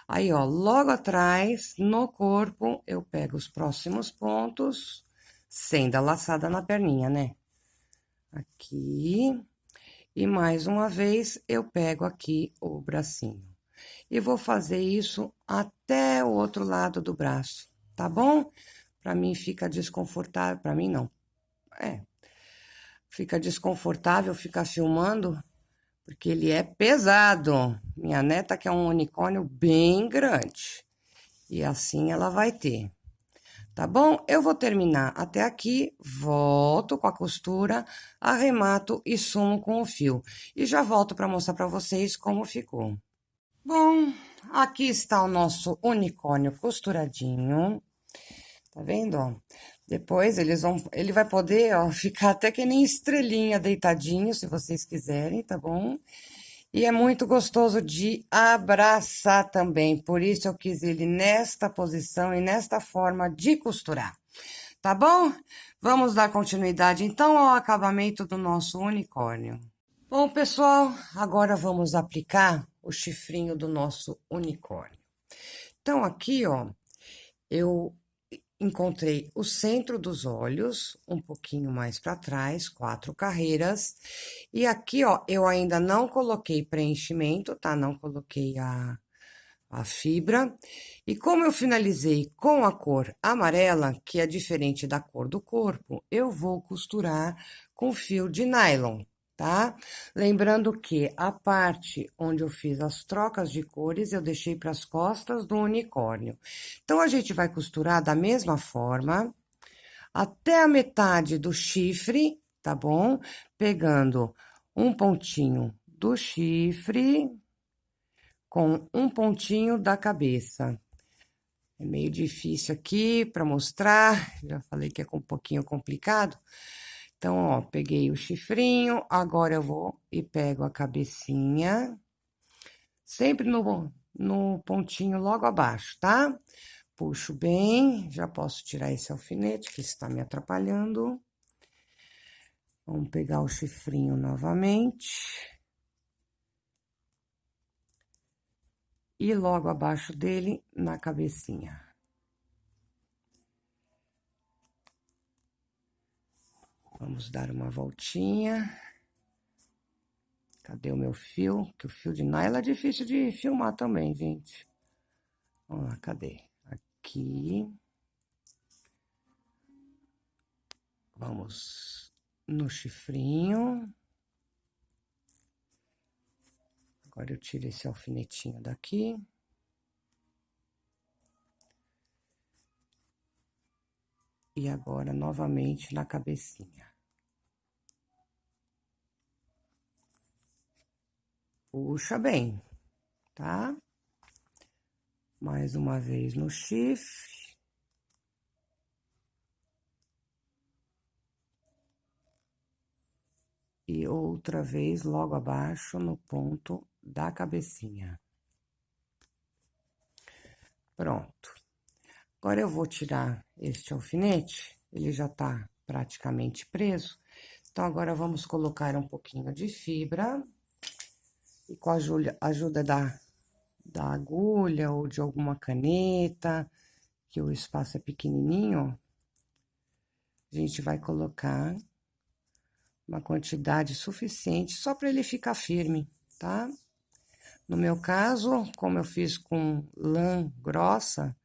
Aí, ó, logo atrás, no corpo, eu pego os próximos pontos, sem dar laçada na perninha, né? Aqui. E mais uma vez, eu pego aqui o bracinho. E vou fazer isso até o outro lado do braço, tá bom? Pra mim fica desconfortável, pra mim não. Fica desconfortável ficar filmando, porque ele é pesado. Minha neta quer um unicórnio bem grande. E assim ela vai ter. Tá bom? Eu vou terminar até aqui, volto com a costura, arremato e sumo com o fio. E já volto para mostrar para vocês como ficou. Bom, aqui está o nosso unicórnio costuradinho. Tá vendo, ó? Depois ele vai poder, ó, ficar até que nem estrelinha deitadinho, se vocês quiserem, tá bom? E é muito gostoso de abraçar também, por isso eu quis ele nesta posição e nesta forma de costurar, tá bom? Vamos dar continuidade então ao acabamento do nosso unicórnio. Bom, pessoal, agora vamos aplicar o chifrinho do nosso unicórnio. Então, aqui, ó, eu encontrei o centro dos olhos, um pouquinho mais para trás, 4 carreiras. E aqui, ó, eu ainda não coloquei preenchimento, tá? Não coloquei a fibra. E como eu finalizei com a cor amarela, que é diferente da cor do corpo, eu vou costurar com fio de nylon, tá? Lembrando que a parte onde eu fiz as trocas de cores, eu deixei para as costas do unicórnio. Então, a gente vai costurar da mesma forma, até a metade do chifre, tá bom? Pegando um pontinho do chifre com um pontinho da cabeça. É meio difícil aqui para mostrar, já falei que é um pouquinho complicado. Então, ó, peguei o chifrinho, agora eu vou e pego a cabecinha, sempre no pontinho logo abaixo, tá? Puxo bem, já posso tirar esse alfinete que está me atrapalhando. Vamos pegar o chifrinho novamente. E logo abaixo dele, na cabecinha. Vamos dar uma voltinha. Cadê o meu fio? Que o fio de nylon é difícil de filmar também, gente. Vamos lá, cadê? Aqui. Vamos no chifrinho. Agora eu tiro esse alfinetinho daqui. E agora, novamente, na cabecinha. Puxa bem, tá? Mais uma vez no chifre. e outra vez logo abaixo no ponto da cabecinha. Pronto. Agora eu vou tirar este alfinete, ele já tá praticamente preso. Então, agora vamos colocar um pouquinho de fibra e com a ajuda da agulha ou de alguma caneta, que o espaço é pequenininho, a gente vai colocar uma quantidade suficiente só para ele ficar firme, tá? No meu caso, como eu fiz com lã grossa,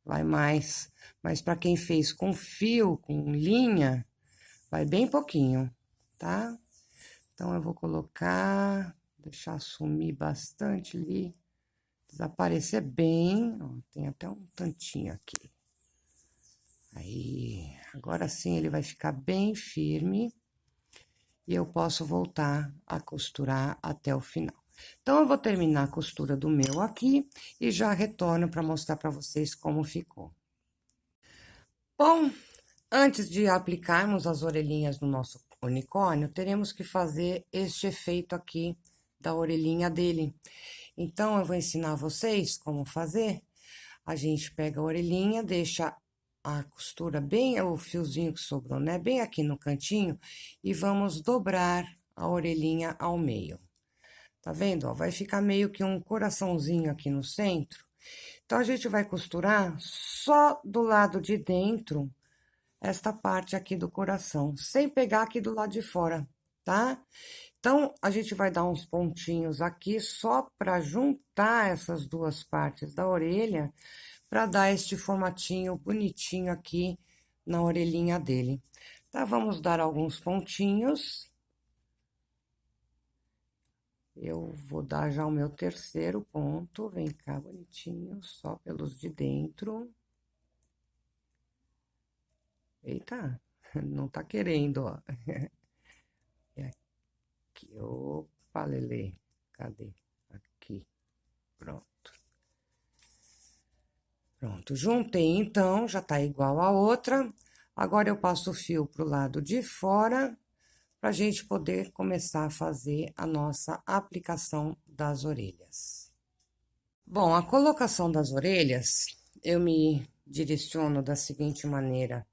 vai mais. Mas para quem fez com fio, com linha, vai bem pouquinho, tá? Então, eu vou colocar, deixar sumir bastante ali, desaparecer bem, ó, tem até um tantinho aqui. Aí, agora sim ele vai ficar bem firme e eu posso voltar a costurar até o final. Então, eu vou terminar a costura do meu aqui e já retorno para mostrar para vocês como ficou. Bom, antes de aplicarmos as orelhinhas no nosso unicórnio, teremos que fazer este efeito aqui da orelhinha dele. Então, eu vou ensinar vocês como fazer. A gente pega a orelhinha, deixa a costura bem, o fiozinho que sobrou, né? Bem aqui no cantinho, e vamos dobrar a orelhinha ao meio. Tá vendo? Ó, vai ficar meio que um coraçãozinho aqui no centro. Então, a gente vai costurar só do lado de dentro, esta parte aqui do coração, sem pegar aqui do lado de fora, tá? Então, a gente vai dar uns pontinhos aqui só para juntar essas duas partes da orelha, para dar este formatinho bonitinho aqui na orelhinha dele. Tá, vamos dar alguns pontinhos. Eu vou dar já o meu terceiro ponto, vem cá, bonitinho, só pelos de dentro. Eita, não tá querendo, ó. E aqui, opa, Lelê, cadê? Aqui, pronto. Pronto, juntei então, já tá igual a outra. Agora, eu passo o fio pro lado de fora, pra gente poder começar a fazer a nossa aplicação das orelhas. Bom, a colocação das orelhas, eu me direciono da seguinte maneira.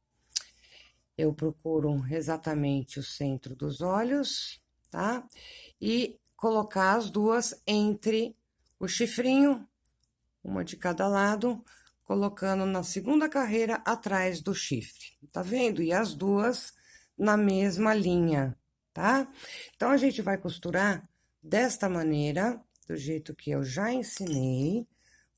Eu procuro exatamente o centro dos olhos, tá? E colocar as duas entre o chifrinho, uma de cada lado, colocando na segunda carreira atrás do chifre, tá vendo? E as duas na mesma linha, tá? Então, a gente vai costurar desta maneira, do jeito que eu já ensinei.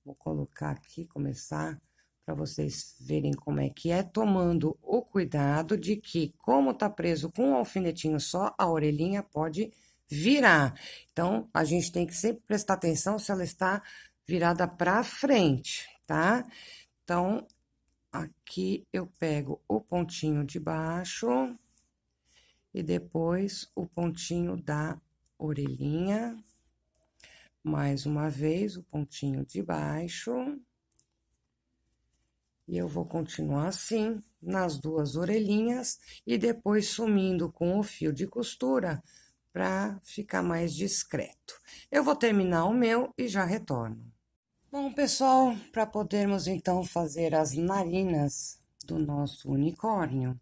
Vou colocar aqui, começar para vocês verem como é que é, tomando o cuidado de que, como tá preso com um alfinetinho só, a orelhinha pode virar. Então, a gente tem que sempre prestar atenção se ela está virada para frente, tá? Então, aqui eu pego o pontinho de baixo e depois o pontinho da orelhinha. Mais uma vez, o pontinho de baixo. E eu vou continuar assim, nas duas orelhinhas, e depois sumindo com o fio de costura, para ficar mais discreto. Eu vou terminar o meu e já retorno. Bom, pessoal, para podermos então fazer as narinas do nosso unicórnio,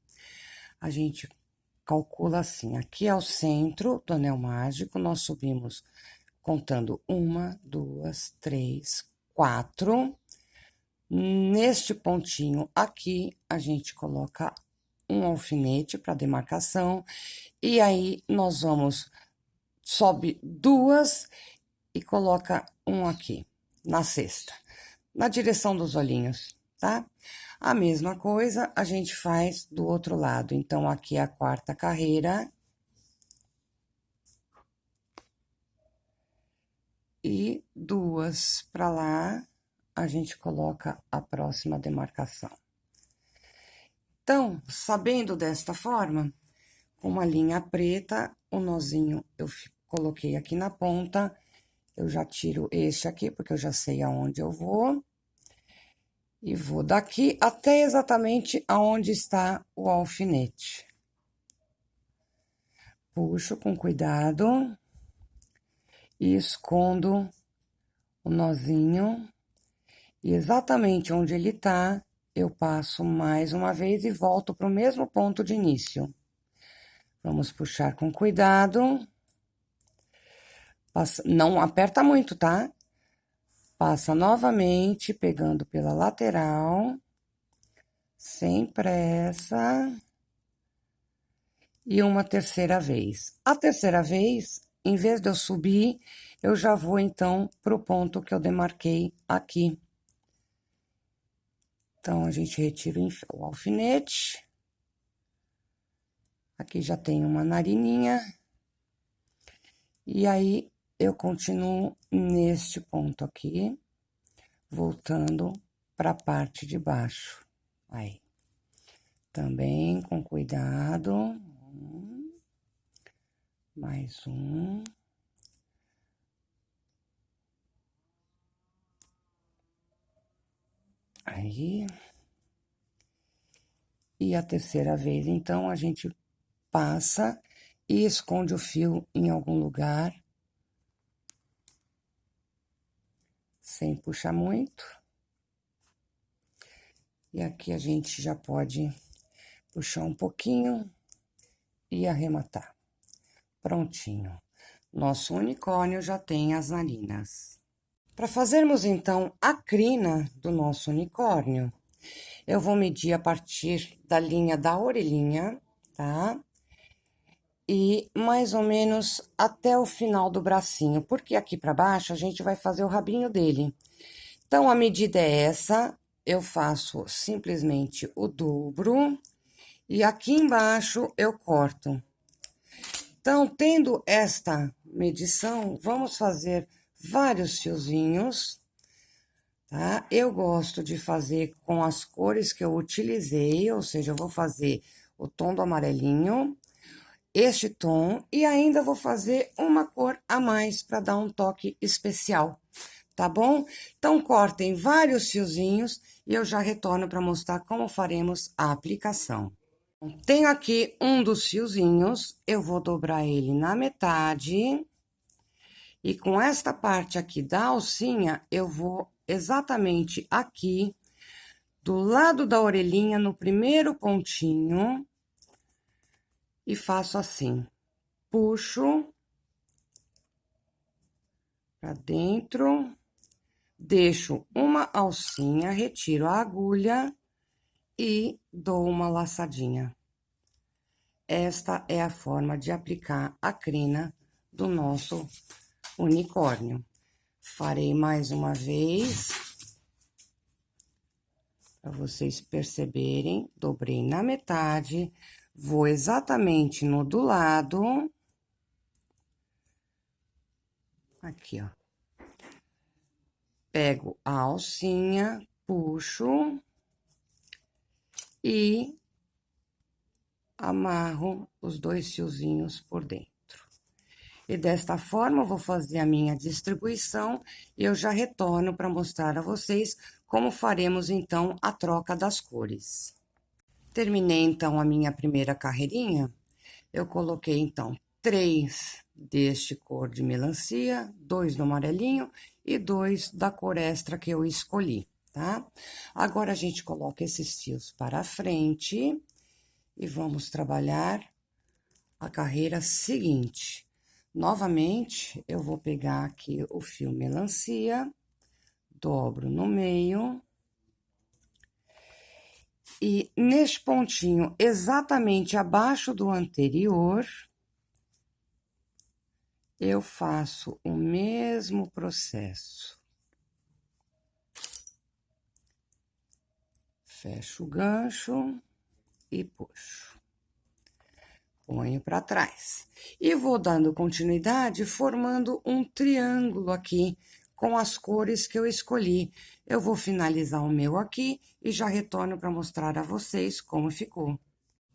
a gente calcula assim, aqui é o centro do anel mágico, nós subimos contando 1, 2, 3, 4. Neste pontinho aqui, a gente coloca um alfinete para demarcação, e aí nós vamos, sobe 2 e coloca um aqui, na cesta, na direção dos olhinhos, tá? A mesma coisa a gente faz do outro lado, então, aqui é a quarta carreira. E 2 para lá, a gente coloca a próxima demarcação. Então, sabendo desta forma, com uma linha preta, o nozinho eu coloquei aqui na ponta, eu já tiro este aqui, porque eu já sei aonde eu vou. E vou daqui até exatamente aonde está o alfinete. Puxo com cuidado e escondo o nozinho. E exatamente onde ele tá, eu passo mais uma vez e volto para o mesmo ponto de início. Vamos puxar com cuidado. Passa, não aperta muito, tá? Passa novamente, pegando pela lateral, sem pressa. E uma terceira vez. A terceira vez, em vez de eu subir, eu já vou, então, pro ponto que eu demarquei aqui. Então, a gente retira o alfinete. Aqui já tem uma narininha. E aí, eu continuo neste ponto aqui, voltando para a parte de baixo. Aí. Também com cuidado. Mais um. Aí. E a terceira vez, então, a gente passa e esconde o fio em algum lugar. Sem puxar muito. E aqui a gente já pode puxar um pouquinho e arrematar. Prontinho. Nosso unicórnio já tem as narinas. Para fazermos, então, a crina do nosso unicórnio, eu vou medir a partir da linha da orelhinha, tá? E mais ou menos até o final do bracinho, porque aqui para baixo a gente vai fazer o rabinho dele. Então, a medida é essa, eu faço simplesmente o dobro, e aqui embaixo eu corto. Então, tendo esta medição, vamos fazer vários fiozinhos, tá? Eu gosto de fazer com as cores que eu utilizei, ou seja, eu vou fazer o tom do amarelinho, este tom, e ainda vou fazer uma cor a mais para dar um toque especial, tá bom? Então, cortem vários fiozinhos e eu já retorno para mostrar como faremos a aplicação. Tenho aqui um dos fiozinhos, eu vou dobrar ele na metade. E com esta parte aqui da alcinha, eu vou exatamente aqui, do lado da orelhinha, no primeiro pontinho. E faço assim, puxo pra dentro, deixo uma alcinha, retiro a agulha e dou uma laçadinha. Esta é a forma de aplicar a crina do nosso unicórnio. Farei mais uma vez, para vocês perceberem. Dobrei na metade, vou exatamente no do lado. Aqui, ó. Pego a alcinha, puxo e amarro os dois fiozinhos por dentro. E desta forma, eu vou fazer a minha distribuição e eu já retorno para mostrar a vocês como faremos, então, a troca das cores. Terminei, então, a minha primeira carreirinha. Eu coloquei, então, 3 deste cor de melancia, 2 do amarelinho e 2 da cor extra que eu escolhi, tá? Agora, a gente coloca esses fios para frente e vamos trabalhar a carreira seguinte. Novamente, eu vou pegar aqui o fio melancia, dobro no meio. E neste pontinho, exatamente abaixo do anterior, eu faço o mesmo processo. Fecho o gancho e puxo. Ponho para trás. E vou dando continuidade, formando um triângulo aqui, com as cores que eu escolhi. Eu vou finalizar o meu aqui e já retorno para mostrar a vocês como ficou.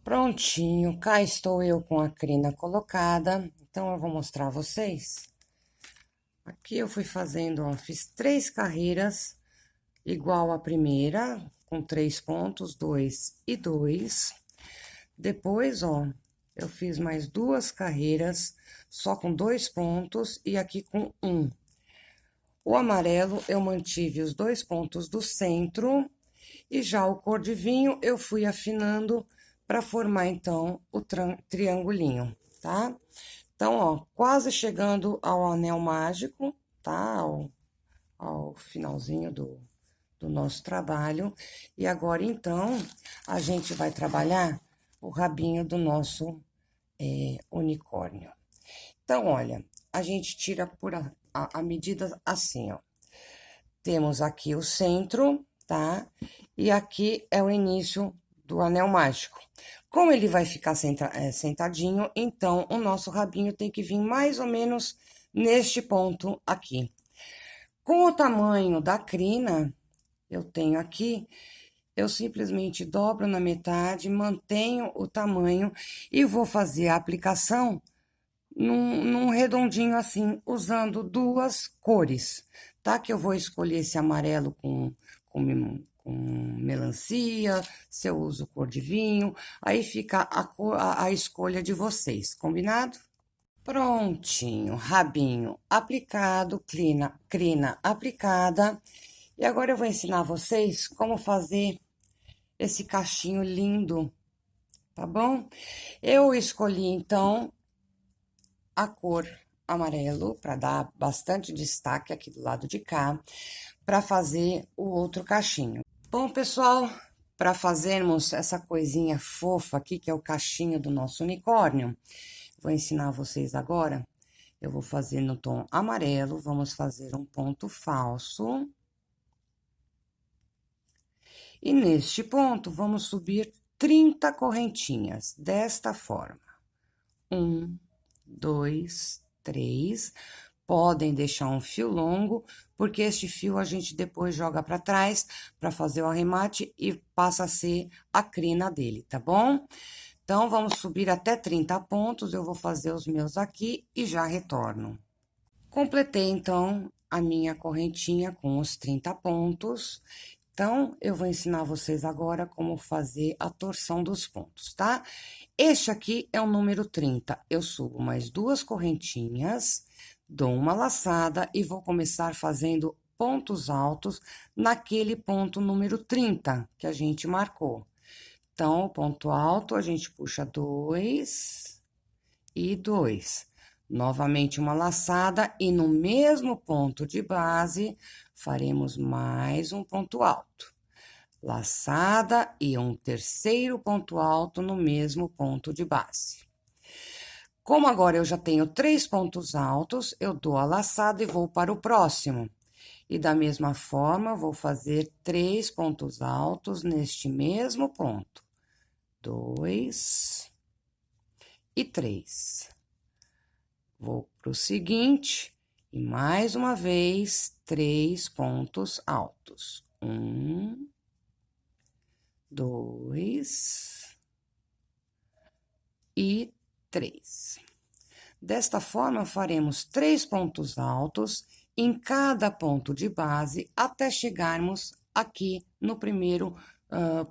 Prontinho, cá estou eu com a crina colocada. Então, eu vou mostrar a vocês. Aqui eu fui fazendo, ó, fiz 3 carreiras, igual a primeira, com 3 pontos, 2 e 2. Depois, ó, eu fiz mais 2 carreiras, só com 2 pontos e aqui com 1. O amarelo, eu mantive os 2 pontos do centro, e já o cor de vinho, eu fui afinando para formar, então, o triangulinho, tá? Então, ó, quase chegando ao anel mágico, tá? Ao finalzinho do nosso trabalho. E agora, então, a gente vai trabalhar o rabinho do nosso unicórnio. Então, olha, a gente tira por a medida assim, ó. Temos aqui o centro, tá? E aqui é o início do anel mágico. Como ele vai ficar sentadinho, então, o nosso rabinho tem que vir mais ou menos neste ponto aqui. Com o tamanho da crina, eu tenho aqui, eu simplesmente dobro na metade, mantenho o tamanho e vou fazer a aplicação num redondinho assim, usando 2 cores, tá? Que eu vou escolher esse amarelo com melancia, se eu uso cor de vinho, aí fica a escolha de vocês, combinado? Prontinho, rabinho aplicado, crina aplicada. E agora eu vou ensinar vocês como fazer esse cachinho lindo, tá bom? Eu escolhi, então, a cor amarelo, para dar bastante destaque aqui do lado de cá, para fazer o outro cachinho. Bom, pessoal, para fazermos essa coisinha fofa aqui, que é o cachinho do nosso unicórnio, vou ensinar vocês agora. Eu vou fazer no tom amarelo, vamos fazer um ponto falso. E neste ponto, vamos subir 30 correntinhas, desta forma. 1, 2, 3. Podem deixar um fio longo, porque este fio a gente depois joga para trás para fazer o arremate e passa a ser a crina dele, tá bom? Então, vamos subir até 30 pontos, eu vou fazer os meus aqui e já retorno. Completei, então, a minha correntinha com os 30 pontos. Então, eu vou ensinar vocês agora como fazer a torção dos pontos, tá? Este aqui é o número 30. Eu subo mais 2 correntinhas, dou uma laçada e vou começar fazendo pontos altos naquele ponto número 30 que a gente marcou. Então, o ponto alto, a gente puxa 2 e 2. Novamente, uma laçada e no mesmo ponto de base, faremos mais um ponto alto. Laçada e um terceiro ponto alto no mesmo ponto de base. Como agora eu já tenho 3 pontos altos, eu dou a laçada e vou para o próximo. E da mesma forma, vou fazer 3 pontos altos neste mesmo ponto. 2 e 3. Vou para o seguinte, e mais uma vez, 3 pontos altos. 1, 2 e 3. Desta forma, faremos 3 pontos altos em cada ponto de base, até chegarmos aqui no primeiro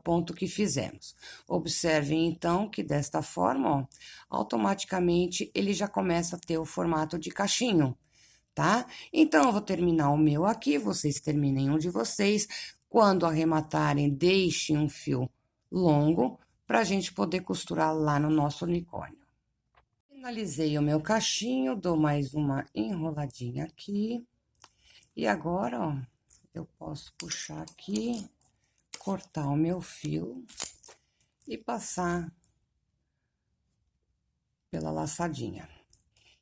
ponto que fizemos. Observem, então, que desta forma, ó, automaticamente, ele já começa a ter o formato de cachinho, tá? Então, eu vou terminar o meu aqui, vocês terminem um de vocês. Quando arrematarem, deixem um fio longo, para a gente poder costurar lá no nosso unicórnio. Finalizei o meu cachinho, dou mais uma enroladinha aqui. E agora, ó, eu posso puxar aqui, cortar o meu fio e passar pela laçadinha.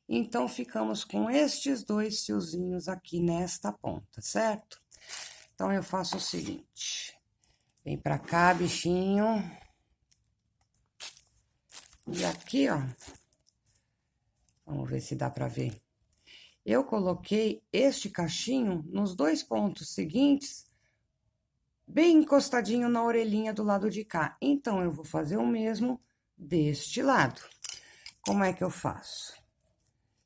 Então, ficamos com estes 2 fiozinhos aqui nesta ponta, certo? Então, eu faço o seguinte, vem pra cá, bichinho. E aqui, ó, vamos ver se dá pra ver. Eu coloquei este cachinho nos 2 pontos seguintes, bem encostadinho na orelhinha do lado de cá. Então, eu vou fazer o mesmo deste lado. Como é que eu faço?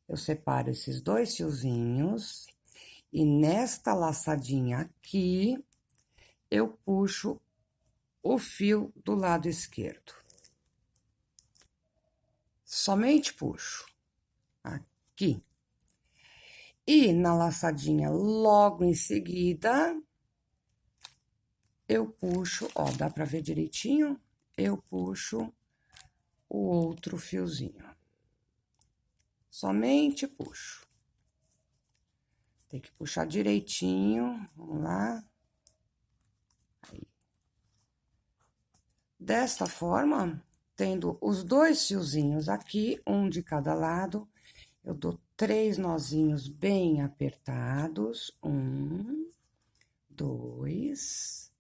Eu separo esses 2 fiozinhos e nesta laçadinha aqui, eu puxo o fio do lado esquerdo. somente puxo aqui. E na laçadinha logo em seguida, eu puxo, ó, dá pra ver direitinho? Eu puxo o outro fiozinho. Somente puxo. Tem que puxar direitinho, vamos lá. Aí. Desta forma, tendo os 2 fiozinhos aqui, um de cada lado, eu dou 3 nozinhos bem apertados. 1, 2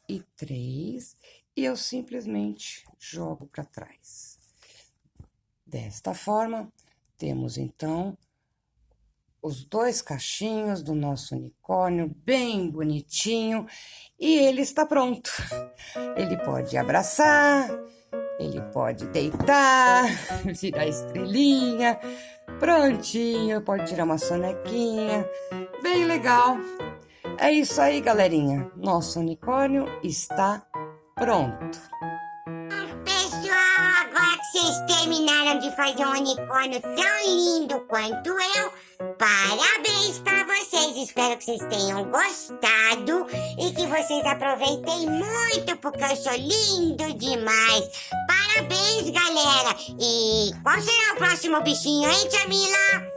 e 3. E eu simplesmente jogo para trás. Desta forma, temos então os 2 cachinhos do nosso unicórnio, bem bonitinho. E ele está pronto. Ele pode abraçar, ele pode deitar, virar estrelinha. Prontinho, pode tirar uma sonequinha. Bem legal. É isso aí, galerinha. Nosso unicórnio está pronto. Pessoal, agora que vocês terminaram de fazer um unicórnio tão lindo quanto eu, parabéns pra vocês. Espero que vocês tenham gostado e que vocês aproveitem muito, porque eu sou lindo demais. Parabéns, galera. E qual será o próximo bichinho, hein, Jamila?